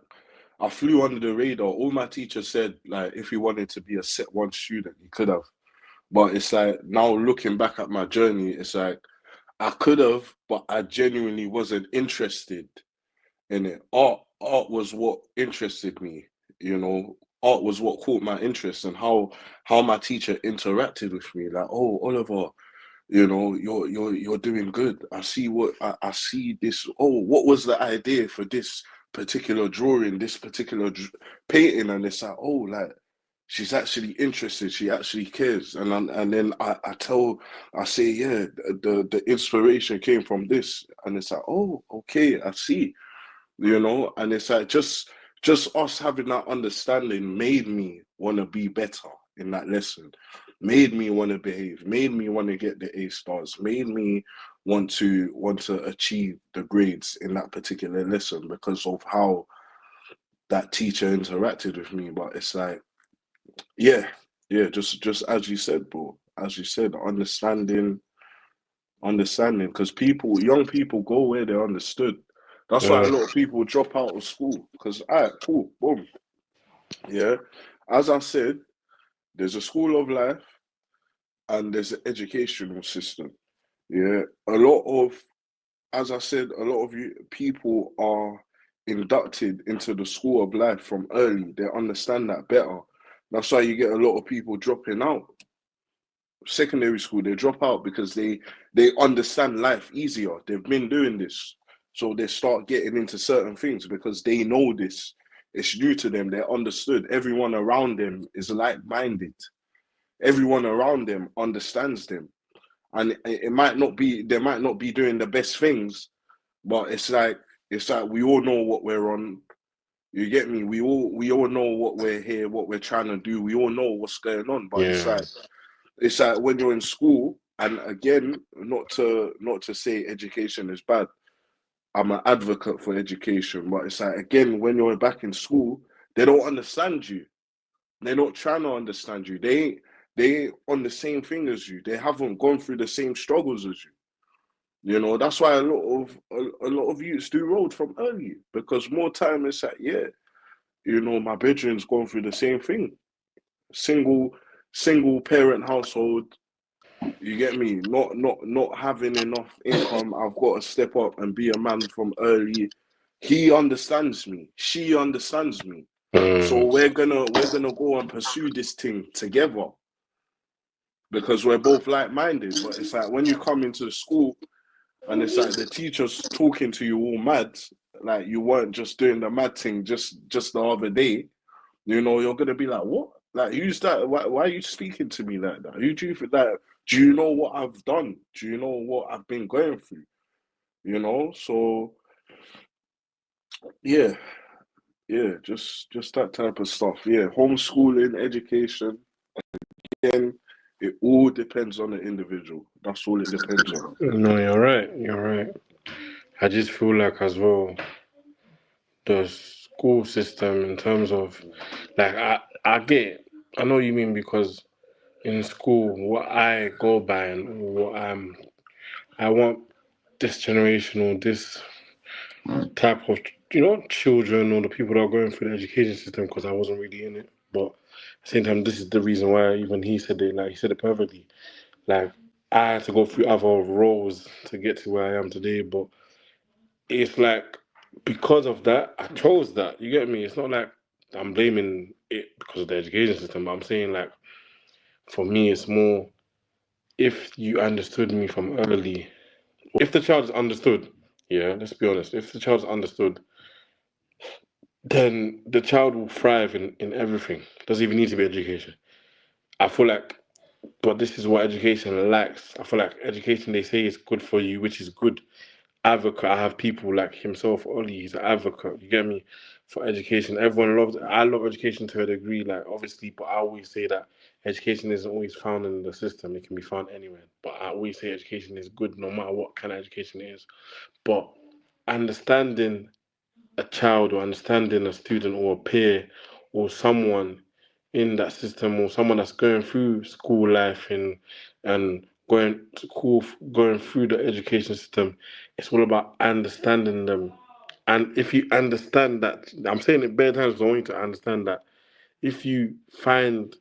[SPEAKER 2] I flew under the radar. All my teachers said, like, if you wanted to be a set one student, you could have. But it's like now looking back at my journey, it's like I could have, but I genuinely wasn't interested in it. Art was what interested me. You know, art was what caught my interest, and how my teacher interacted with me. Like, oh, Oliver, you know, you're doing good. I see this. Oh, what was the idea for this particular drawing, this particular painting? And it's like, oh, like she's actually interested. She actually cares. And then I say, yeah, the inspiration came from this, and it's like, oh, okay, I see, you know. And it's like just us having that understanding made me want to be better in that lesson, made me want to behave, made me want to get the A stars, made me want to achieve the grades in that particular lesson because of how that teacher interacted with me. But it's like, yeah, yeah, just as you said, bro, as you said, understanding, because young people go where they're understood. That's why a
[SPEAKER 1] Mm,
[SPEAKER 2] lot of people drop out of school. Because, all right, cool, boom, yeah. As I said, there's a school of life and there's an educational system. Yeah, a lot of, as I said, a lot of you people are inducted into the school of life from early. They understand that better. That's why you get a lot of people dropping out. secondary school, they drop out because they understand life easier. They've been doing this, so they start getting into certain things because they know this. It's new to them. They're understood. Everyone around them is like-minded. Everyone around them understands them, and it might not be they might not be doing the best things, but it's like we all know what we're on. You get me? We all know what we're here, what we're trying to do. We all know what's going on, but
[SPEAKER 1] Yeah.
[SPEAKER 2] it's like when you're in school, and again, not to say education is bad. I'm an advocate for education, but it's like again, when you're back in school, they don't understand you. They're not trying to understand you. They ain't on the same thing as you. They haven't gone through the same struggles as you. That's why a lot of youths do road from early because more time it's like, yeah, my bedroom's gone through the same thing. Single single parent household. You get me? Not having enough income. I've got to step up and be a man from early. He understands me. She understands me. So
[SPEAKER 1] Mm.
[SPEAKER 2] we're gonna go and pursue this thing together because we're both like-minded. But it's like when you come into the school and it's like the teacher's talking to you all mad, like you weren't just doing the mad thing just the other day. You're gonna be like, what? Like, who's that? Why are you speaking to me like that? Who do you think that? Do you know what I've done? Do you know what I've been going through? So yeah, yeah, just that type of stuff. Yeah, homeschooling, education, again, it all depends on the individual. That's all it depends on.
[SPEAKER 1] No, you're right. You're right. I just feel like as well the school system in terms of like I get I know what you mean because in school what I go by and what I want this generation or this type of children or the people that are going through the education system because I wasn't really in it. But at the same time, this is the reason why even he said it. Like he said it perfectly. Like I had to go through other roles to get to where I am today. But it's like because of that, I chose that. You get me? It's not like I'm blaming it because of the education system. But I'm saying like for me, it's more if you understood me from early. If the child is understood, yeah, let's be honest. If the child is understood, then the child will thrive in everything. Doesn't even need to be education. I feel like, but this is what education lacks. I feel like education they say is good for you, which is good. Advocate. I have people like himself, Ollie. He's an advocate. You get me for education. Everyone loves. I love education to a degree, like obviously, but I always say that education isn't always found in the system. It can be found anywhere. But I always say education is good, no matter what kind of education it is. But understanding a child or understanding a student or a peer or someone in that system or someone that's going through school life and going through the education system, it's all about understanding them. And if you understand that, I'm saying it bare times, I want you to understand that if you find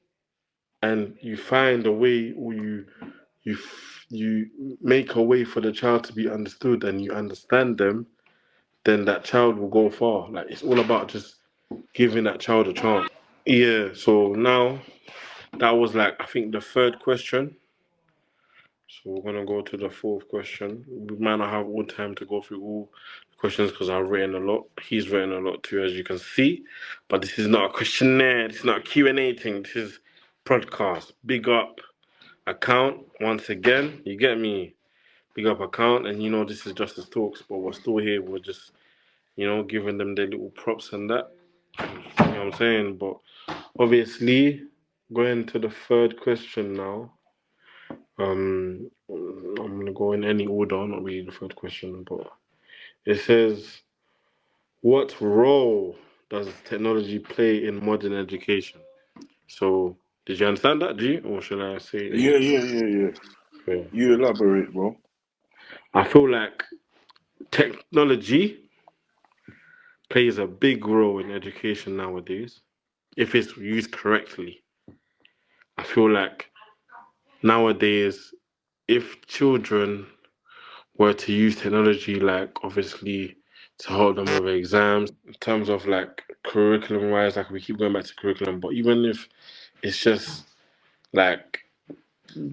[SPEAKER 1] a way or you make a way for the child to be understood and you understand them, then that child will go far. Like it's all about just giving that child a chance. Yeah. So now that was like I think the third question. So we're gonna go to the fourth question. We might not have all time to go through all the questions because I've written a lot. He's written a lot too, as you can see. But this is not a questionnaire. This is not a Q&A thing. This is podcast. Big up account once again. You get me? Big up account, and this is Justice Talks, but we're still here. We're just giving them their little props and that. You know what I'm saying? But obviously, going to the third question now. I'm gonna go in any order, not really the third question, but it says, "What role does technology play in modern education?" So, did you understand that, G, or should I say it
[SPEAKER 2] Yeah,
[SPEAKER 1] again?
[SPEAKER 2] yeah, yeah, yeah.
[SPEAKER 1] Okay.
[SPEAKER 2] You elaborate, bro.
[SPEAKER 1] I feel like technology plays a big role in education nowadays if it's used correctly. I feel like nowadays, if children were to use technology, like obviously to help them with exams, in terms of like curriculum wise, like we keep going back to curriculum, but even if it's just like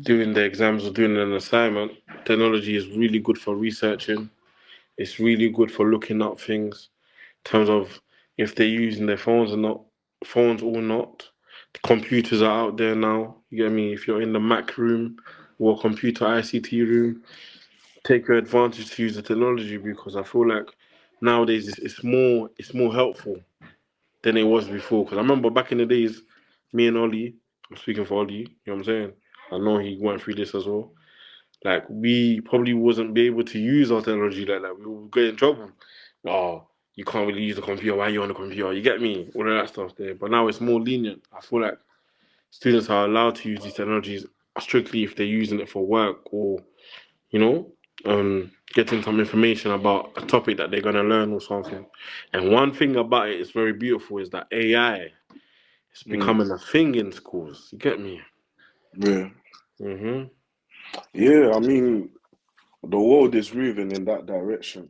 [SPEAKER 1] doing the exams or doing an assignment, technology is really good for researching. It's really good for looking up things in terms of if they're using their phones or not, phones or not. The computers are out there now. You get me? If you're in the Mac room or computer ICT room, take your advantage to use the technology because I feel like nowadays it's more helpful than it was before. Because I remember back in the days, me and Ollie, I'm speaking for Ollie, you know what I'm saying? I know he went through this as well. Like we probably wasn't be able to use our technology like that. We would get in trouble. Oh, you can't really use the computer. Why are you on the computer? You get me? All of that stuff there. But now it's more lenient. I feel like students are allowed to use these technologies strictly if they're using it for work or you know, getting some information about a topic that they're gonna learn or something. And one thing about it is very beautiful is that AI is
[SPEAKER 2] Mm,
[SPEAKER 1] becoming a thing in schools. You get me?
[SPEAKER 2] yeah.
[SPEAKER 1] Mhm.
[SPEAKER 2] Yeah, I mean, the world is moving in that direction.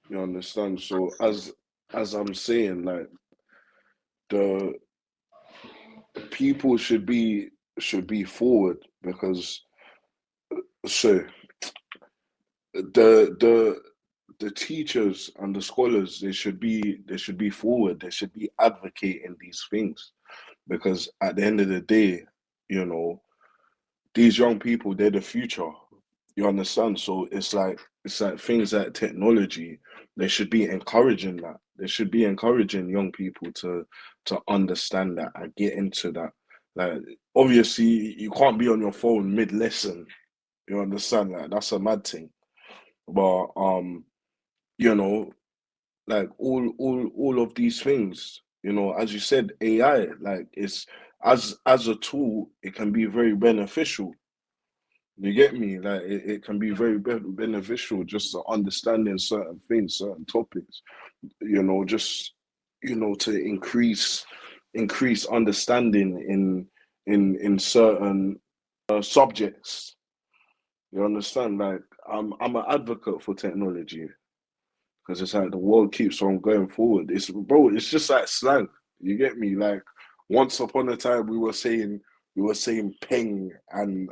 [SPEAKER 2] You understand? So as I'm saying, like the people should be forward because so the the teachers and the scholars they should be forward. They should be advocating these things because at the end of the day, you know, these young people, they're the future. You understand? So it's like things like technology, they should be encouraging that. They should be encouraging young people to understand that and get into that. Like obviously you can't be on your phone mid lesson. You understand that? That's a mad thing. But you know, like all of these things, as you said, AI, like it's as a tool, it can be very beneficial. You get me? Like it can be very beneficial just to understanding certain things, certain topics, just to increase understanding in certain subjects. You understand? Like I'm an advocate for technology because it's like the world keeps on going forward. It's just like slang. You get me? Like once upon a time we were saying peng and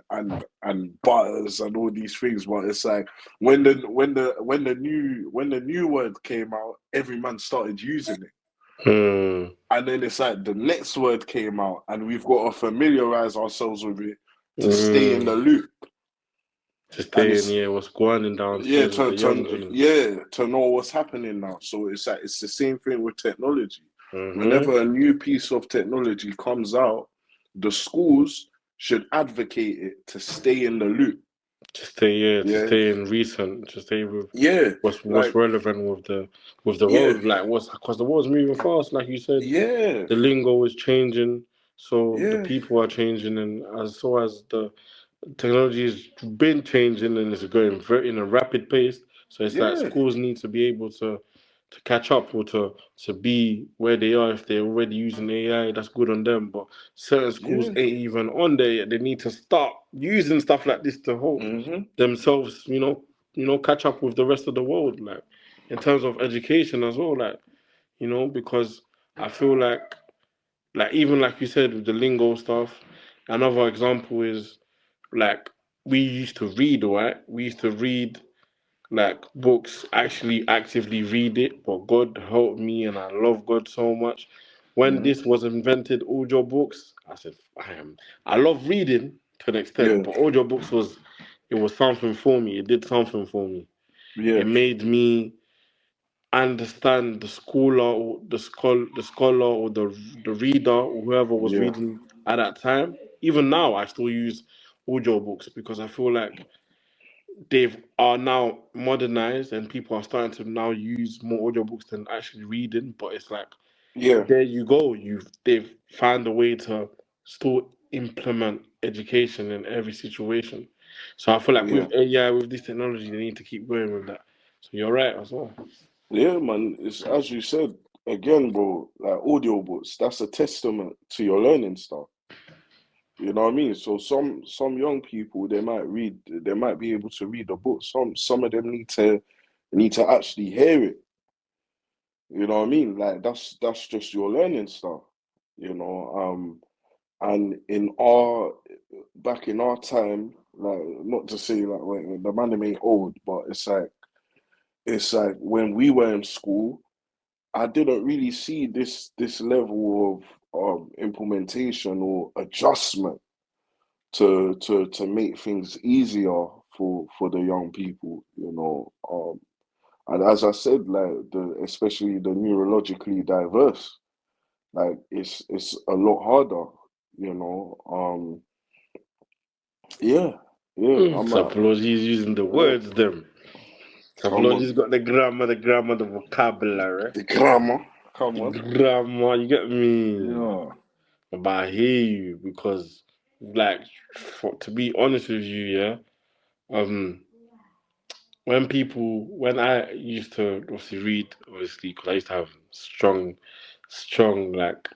[SPEAKER 2] butters and all these things, but it's like when the new word came out, every man started using it.
[SPEAKER 1] Hmm.
[SPEAKER 2] And then it's like the next word came out and we've got to familiarize ourselves with it to stay in
[SPEAKER 1] Hmm.
[SPEAKER 2] the loop.
[SPEAKER 1] To
[SPEAKER 2] And
[SPEAKER 1] stay in
[SPEAKER 2] it's
[SPEAKER 1] yeah, what's going on
[SPEAKER 2] yeah
[SPEAKER 1] downstairs with
[SPEAKER 2] to,
[SPEAKER 1] the young
[SPEAKER 2] to
[SPEAKER 1] June.
[SPEAKER 2] yeah to know what's happening now. So it's like it's the same thing with technology.
[SPEAKER 1] Mhm.
[SPEAKER 2] Whenever a new piece of technology comes out, the schools should advocate it to stay in the loop.
[SPEAKER 1] To
[SPEAKER 2] Yeah,
[SPEAKER 1] stay in recent, to stay with
[SPEAKER 2] yeah,
[SPEAKER 1] what's
[SPEAKER 2] like
[SPEAKER 1] relevant with the
[SPEAKER 2] yeah,
[SPEAKER 1] world, like what's because the world's moving fast, like you said,
[SPEAKER 2] yeah,
[SPEAKER 1] the lingo is changing, so the
[SPEAKER 2] yeah,
[SPEAKER 1] people are changing, and as the technology has been changing and it's going very in a rapid pace. So it's like
[SPEAKER 2] yeah,
[SPEAKER 1] schools need to be able to catch up or to be where they are. If they're already using AI, that's good on them. But certain schools
[SPEAKER 2] yeah.
[SPEAKER 1] ain't even on there yet. They need to start using stuff like this to help
[SPEAKER 2] Mm-hmm.
[SPEAKER 1] themselves, catch up with the rest of the world, like in terms of education as well, like, because I feel like even like you said with the lingo stuff, another example is like we used to read, right? We used to read like books, actually actively read it. But God helped me, and I love God so much. When
[SPEAKER 2] Mm-hmm.
[SPEAKER 1] this was invented, audio books, I said, I love reading to an extent,
[SPEAKER 2] Yeah,
[SPEAKER 1] but audio books it was something for me. It did something for me.
[SPEAKER 2] yeah,
[SPEAKER 1] It made me understand the scholar or the reader or whoever was
[SPEAKER 2] yeah,
[SPEAKER 1] reading at that time. Even now, I still use audio books because I feel like they've are now modernized and people are starting to now use more audiobooks than actually reading. But it's like
[SPEAKER 2] yeah,
[SPEAKER 1] there you go. They've found a way to still implement education in every situation. So I feel like
[SPEAKER 2] yeah.
[SPEAKER 1] with AI, with this technology, they need to keep going with that. So you're right as well.
[SPEAKER 2] Yeah, man. It's as you said again, bro. Like audiobooks, that's a testament to your learning style. You know what I mean? So some young people they might be able to read a book. Some of them need to actually hear it. You know what I mean? Like that's just your learning style. You know, And in our back in our time, like not to say like the man ain't old, but it's like when we were in school, I didn't really see this level of implementation or adjustment to make things easier for the young people, and as I said, like especially the neurologically diverse, like it's a lot harder, you know. Yeah, yeah. I'm at
[SPEAKER 1] Apologies using the
[SPEAKER 2] yeah.
[SPEAKER 1] words, them.
[SPEAKER 2] Come on,
[SPEAKER 1] Apologies got the grammar, the vocabulary.
[SPEAKER 2] the grammar. Come
[SPEAKER 1] The
[SPEAKER 2] on.
[SPEAKER 1] grammar, you get me?
[SPEAKER 2] Yeah.
[SPEAKER 1] But I hear you because, like, to be honest with you, yeah, um, when I used to obviously read, obviously, because I used to have strong, like,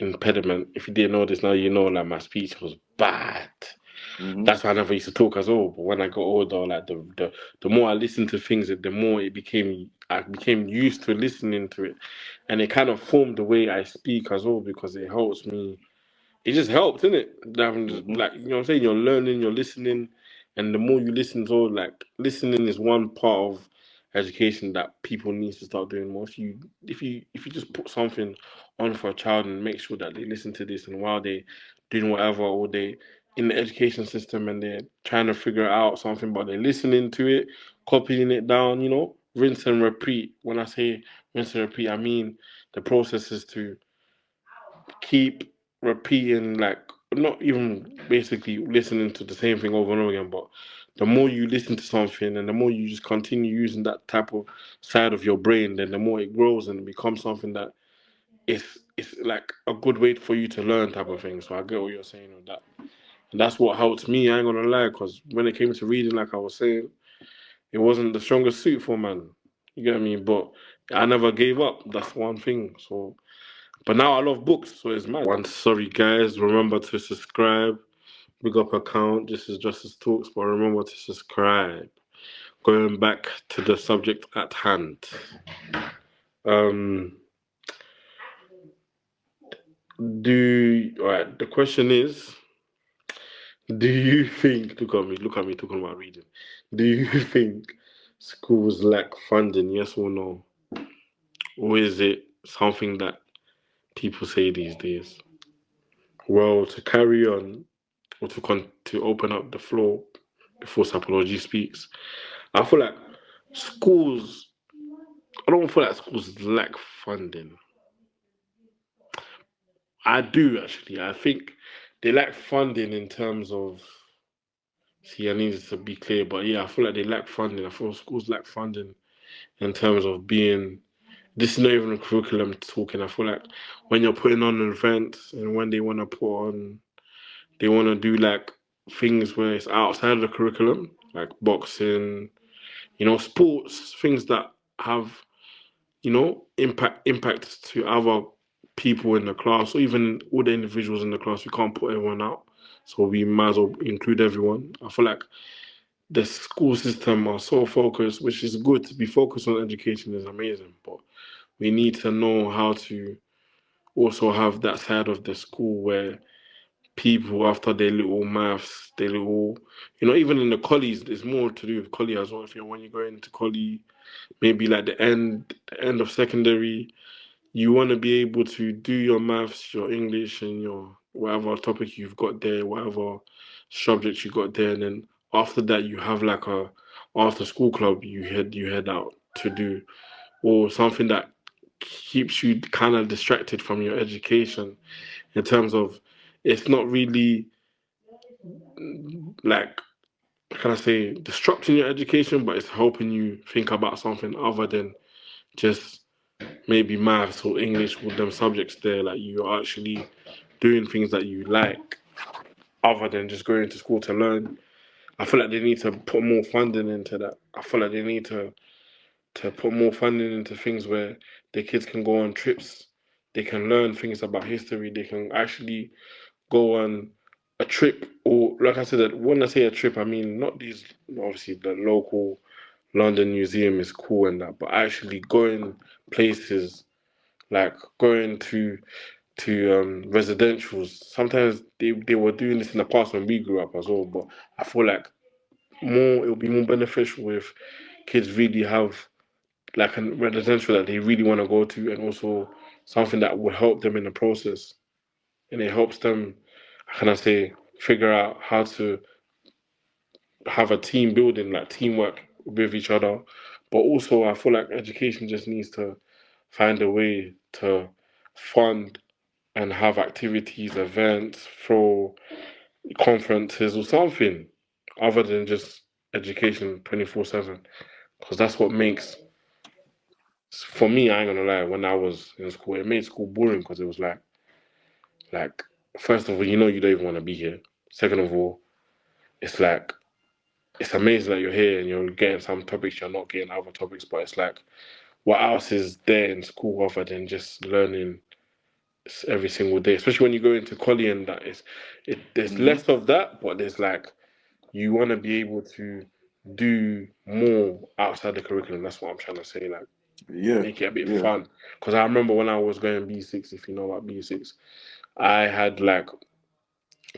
[SPEAKER 1] impediment. If you didn't know this now, you know, like, my speech was bad.
[SPEAKER 2] Hmm.
[SPEAKER 1] That's why I never used to talk as well. But when I got older, like, the more I listened to things, the more I became used to listening to it. And it kind of formed the way I speak as well because it helps me, it just helped, didn't it?
[SPEAKER 2] Hmm.
[SPEAKER 1] Like, you know what I'm saying? You're learning, you're listening, and the more you listen to, like, listening is one part of education that people need to start doing more. If you just put something on for a child and make sure that they listen to this, and while they doing whatever, or they in the education system and they're trying to figure out something, but they're listening to it, copying it down, rinse and repeat. When I say rinse and repeat, I mean the process is to keep repeating, like, not even basically listening to the same thing over and over again, but the more you listen to something and the more you just continue using that type of side of your brain, then the more it grows and it becomes something that it's like a good way for you to learn type of thing. So I get what you're saying with that. And that's what helped me, I ain't gonna lie, because when it came to reading, like I was saying, it wasn't the strongest suit for man. You get me? But I never gave up. That's one thing. So but now I love books, so it's mad. One, sorry guys, remember to subscribe. Big up account. This is Justice Talks, but remember to subscribe. Going back to the subject at hand. Um, alright? The question is, do you think? Look at me talking about reading. Do you think schools lack funding? Yes or no? Or is it something that people say these days? Well, to carry on, or to open up the floor before psychology speaks. I feel like schools. I don't feel like schools lack funding. I do actually. I think they lack funding in terms of. See, I need to be clear, but yeah, I feel like they lack funding. I feel schools lack funding in terms of being. This is not even a curriculum talking. I feel like when you're putting on events and when they want to put on, they want to do like things where it's outside of the curriculum, like boxing, sports, things that have, impact to other people in the class or even all the individuals in the class. We can't put everyone out. So we might as well include everyone. I feel like the school system are so focused, which is good to be focused on education is amazing, but we need to know how to also have that side of the school where people after their little maths, their little, even in the collies, there's more to do with collie as well. If you when you go into collie, maybe like the end of secondary, you want to be able to do your maths, your English, and your whatever topic you've got there, whatever subject you got there, and then after that you have like a after school club you head out to do, or something that keeps you kind of distracted from your education in terms of it's not really like, can I say, disrupting your education, but it's helping you think about something other than just maybe maths or English with them subjects there. Like you're actually doing things that you like other than just going to school to learn. I feel like they need to put more funding into that. I feel like they need to put more funding into things where the kids can go on trips, they can learn things about history, they can actually go on a trip, or like I said, when I say a trip, I mean not these. Obviously, the local London Museum is cool and that, but actually going places like going to residentials. Sometimes they were doing this in the past when we grew up as well, but I feel like more it would be more beneficial if kids really have like a residential that they really want to go to, and also something that will help them in the process, and it helps them, how can I say, figure out how to have a team building, like teamwork with each other. But also, I feel like education just needs to find a way to fund and have activities, events, throw conferences or something other than just education 24/7. Because that's what makes, for me, I ain't gonna lie, when I was in school, it made school boring because it was like, first of all, you don't even want to be here. Second of all, it's like, it's amazing that you're here and you're getting some topics you're not getting other topics, but it's like, what else is there in school other than just learning every single day? Especially when you go into college and that is, there's
[SPEAKER 2] Hmm.
[SPEAKER 1] less of that, but there's like, you want to be able to do more outside the curriculum. That's what I'm trying to say. Like,
[SPEAKER 2] Yeah,
[SPEAKER 1] make it a bit
[SPEAKER 2] yeah.
[SPEAKER 1] fun. Because I remember when I was going B6, if you know about B6, I had like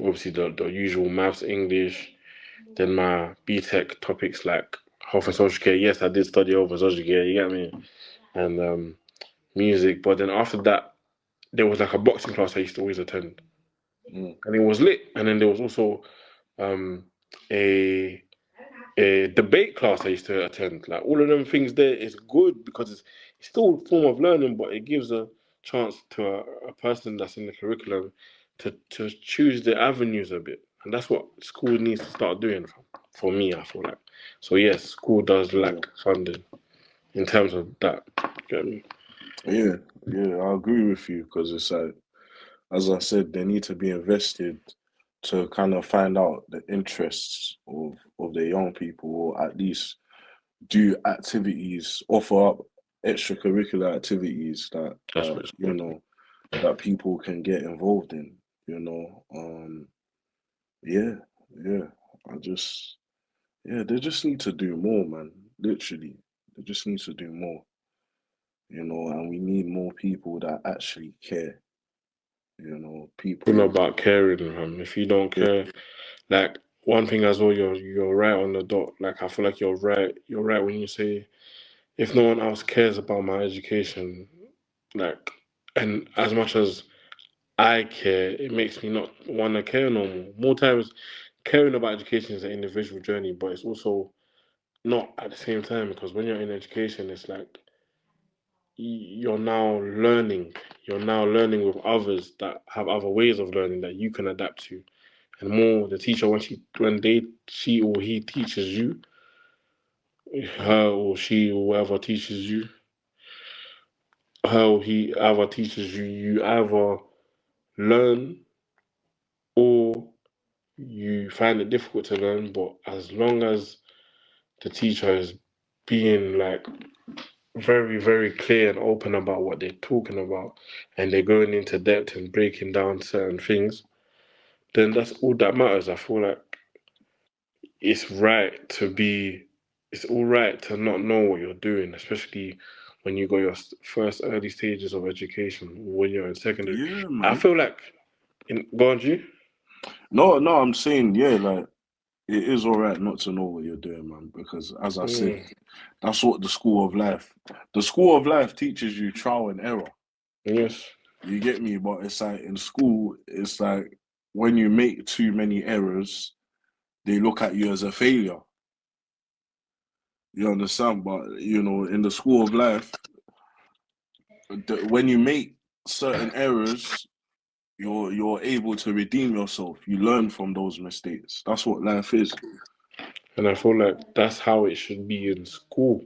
[SPEAKER 1] obviously the usual maths, English, then my BTech topics like health and social care. Yes, I did study health and social care, you get me? And music. But then after that, there was like a boxing class I used to always attend.
[SPEAKER 2] Mm.
[SPEAKER 1] And it was lit. And then there was also um, a a debate class I used to attend. Like all of them things there is good because it's still a form of learning, but it gives a chance to a person that's in the curriculum to choose the avenues a bit. And that's what school needs to start doing for me, I feel like. So yes, school does
[SPEAKER 2] Yeah,
[SPEAKER 1] lack funding in terms of that. You get me?
[SPEAKER 2] yeah, yeah. I agree with you because it's like, as I said, they need to be invested to kind of find out the interests of the young people, or at least do activities, offer up extracurricular activities that
[SPEAKER 1] That's what it's
[SPEAKER 2] you
[SPEAKER 1] called.
[SPEAKER 2] know that people can get involved in. You know, yeah, yeah. I just yeah, they just need to do more, man. Literally, they just need to do more. And we need more people that actually care.
[SPEAKER 1] All
[SPEAKER 2] People.
[SPEAKER 1] about caring, man. If you don't
[SPEAKER 2] Yeah,
[SPEAKER 1] care, like one thing as well, you're right on the dot. Like I feel like you're right when you say if no one else cares about my education, like, and as much as I care, it makes me not want to care no more. More times, caring about education is an individual journey, but it's also not at the same time because when you're in education, it's like you're now learning. You're now learning with others that have other ways of learning that you can adapt to. And more, the teacher she or he teaches you, her or she or whoever teaches you, how he either teaches you, you either learn or you find it difficult to learn. But as long as the teacher is being like very, very clear and open about what they're talking about and they're going into depth and breaking down certain things, then that's all that matters. I feel like it's right to be, it's all right to not know what you're doing, especially when you got your first early stages of education, when you're in secondary.
[SPEAKER 2] yeah,
[SPEAKER 1] I
[SPEAKER 2] man.
[SPEAKER 1] feel like, go on, you?
[SPEAKER 2] No, no, I'm saying, yeah, like it is all right not to know what you're doing, man, because as I said,
[SPEAKER 1] Mm,
[SPEAKER 2] that's what the school of life teaches you trial and error.
[SPEAKER 1] yes.
[SPEAKER 2] You get me? But it's like in school, it's like when you make too many errors, they look at you as a failure. You understand? But in the school of life, when you make certain errors, you're able to redeem yourself. You learn from those mistakes. That's what life is.
[SPEAKER 1] And I feel like that's how it should be in school.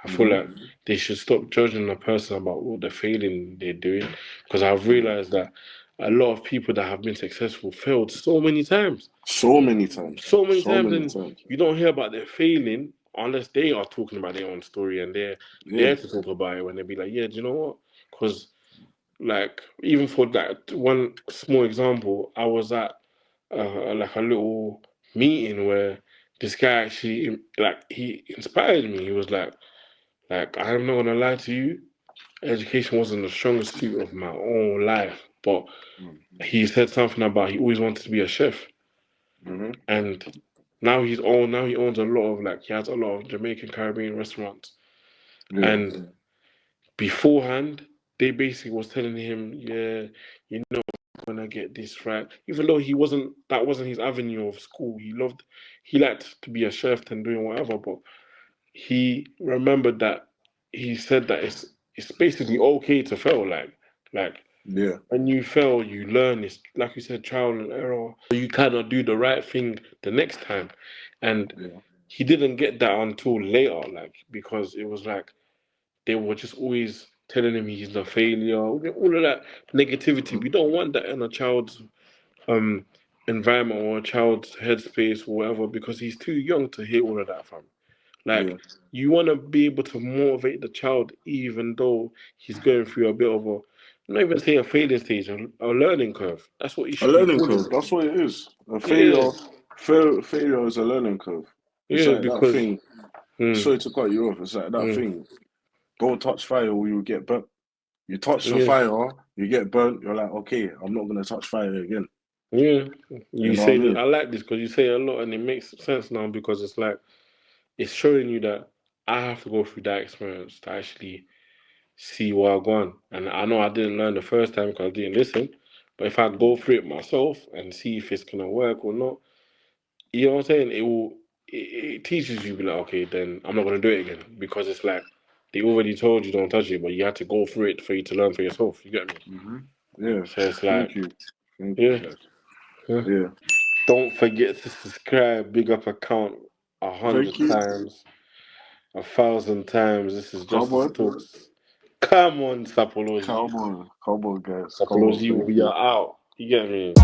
[SPEAKER 1] I feel
[SPEAKER 2] Hmm.
[SPEAKER 1] like they should stop judging a person about what they're failing they're doing. Because I've
[SPEAKER 2] Yeah.
[SPEAKER 1] realized that a lot of people that have been successful failed so many times.
[SPEAKER 2] So many times.
[SPEAKER 1] So many
[SPEAKER 2] So
[SPEAKER 1] times,
[SPEAKER 2] many
[SPEAKER 1] and
[SPEAKER 2] times.
[SPEAKER 1] you don't hear about their failing unless they are talking about their own story and they're
[SPEAKER 2] Yeah.
[SPEAKER 1] there to talk about it when they be like, yeah, do you know what? Because, like, even for that one small example, I was at like a little meeting where this guy actually, like, he inspired me. He was like, I'm not gonna lie to you, education wasn't the strongest suit of my own life. but he said something about he always wanted to be a chef, and now now he owns a lot of he has a lot of Jamaican Caribbean restaurants,
[SPEAKER 2] Yeah.
[SPEAKER 1] and beforehand they basically was telling him, yeah, you know, when I get this right, even though that wasn't his avenue of school. He liked to be a chef and doing whatever, but he remembered that he said that it's basically okay to fail. Like
[SPEAKER 2] Yeah.
[SPEAKER 1] when you fail, you learn. It's like you said, trial and error. You cannot do the right thing the next time. And
[SPEAKER 2] Yeah.
[SPEAKER 1] he didn't get that until later, because it was they were just always telling him he's a failure, all of that negativity. We don't want that in a child's um environment or a child's headspace or whatever, because he's too young to hear all of that from.
[SPEAKER 2] Yeah.
[SPEAKER 1] You want to be able to motivate the child, even though he's going through a bit of I'm not even saying a failing stage, a learning curve. That's what you
[SPEAKER 2] A
[SPEAKER 1] should be
[SPEAKER 2] learning
[SPEAKER 1] calling
[SPEAKER 2] curve.
[SPEAKER 1] it.
[SPEAKER 2] That's what it is. A
[SPEAKER 1] Yeah,
[SPEAKER 2] failure is a learning curve. It's
[SPEAKER 1] yeah,
[SPEAKER 2] like that
[SPEAKER 1] because,
[SPEAKER 2] thing.
[SPEAKER 1] mm,
[SPEAKER 2] Sorry to cut you off. It's like that
[SPEAKER 1] mm,
[SPEAKER 2] thing. Don't touch fire or you'll get burnt. You touch the
[SPEAKER 1] yeah,
[SPEAKER 2] fire, you get burnt. You're like, okay, I'm not gonna touch fire again.
[SPEAKER 1] yeah.
[SPEAKER 2] You
[SPEAKER 1] You
[SPEAKER 2] know what I
[SPEAKER 1] say that,
[SPEAKER 2] mean?
[SPEAKER 1] I like this because you say a lot and it makes sense now, because it's showing you that I have to go through that experience to actually see where I'm going. And I know I didn't learn the first time because I didn't listen, but if I go through it myself and see if it's gonna work or not, you know what I'm saying? It teaches you, be like, okay, then I'm not gonna do it again, because it's like they already told you don't touch it, but you had to go through it for you to learn for yourself. You get me?
[SPEAKER 2] Yeah.
[SPEAKER 1] So it's
[SPEAKER 2] Thank you. Thank you,
[SPEAKER 1] yeah,
[SPEAKER 2] guys.
[SPEAKER 1] yeah.
[SPEAKER 2] Yeah.
[SPEAKER 1] Don't forget to subscribe, big up account a
[SPEAKER 2] Thank
[SPEAKER 1] hundred
[SPEAKER 2] you.
[SPEAKER 1] times, 1,000 times. This is
[SPEAKER 2] Come
[SPEAKER 1] Justice
[SPEAKER 2] on.
[SPEAKER 1] Talks. Come on, Sapology.
[SPEAKER 2] Come on. Come on, guys. Come on.
[SPEAKER 1] Sapology,
[SPEAKER 2] Thank
[SPEAKER 1] we
[SPEAKER 2] you.
[SPEAKER 1] are out. You get me?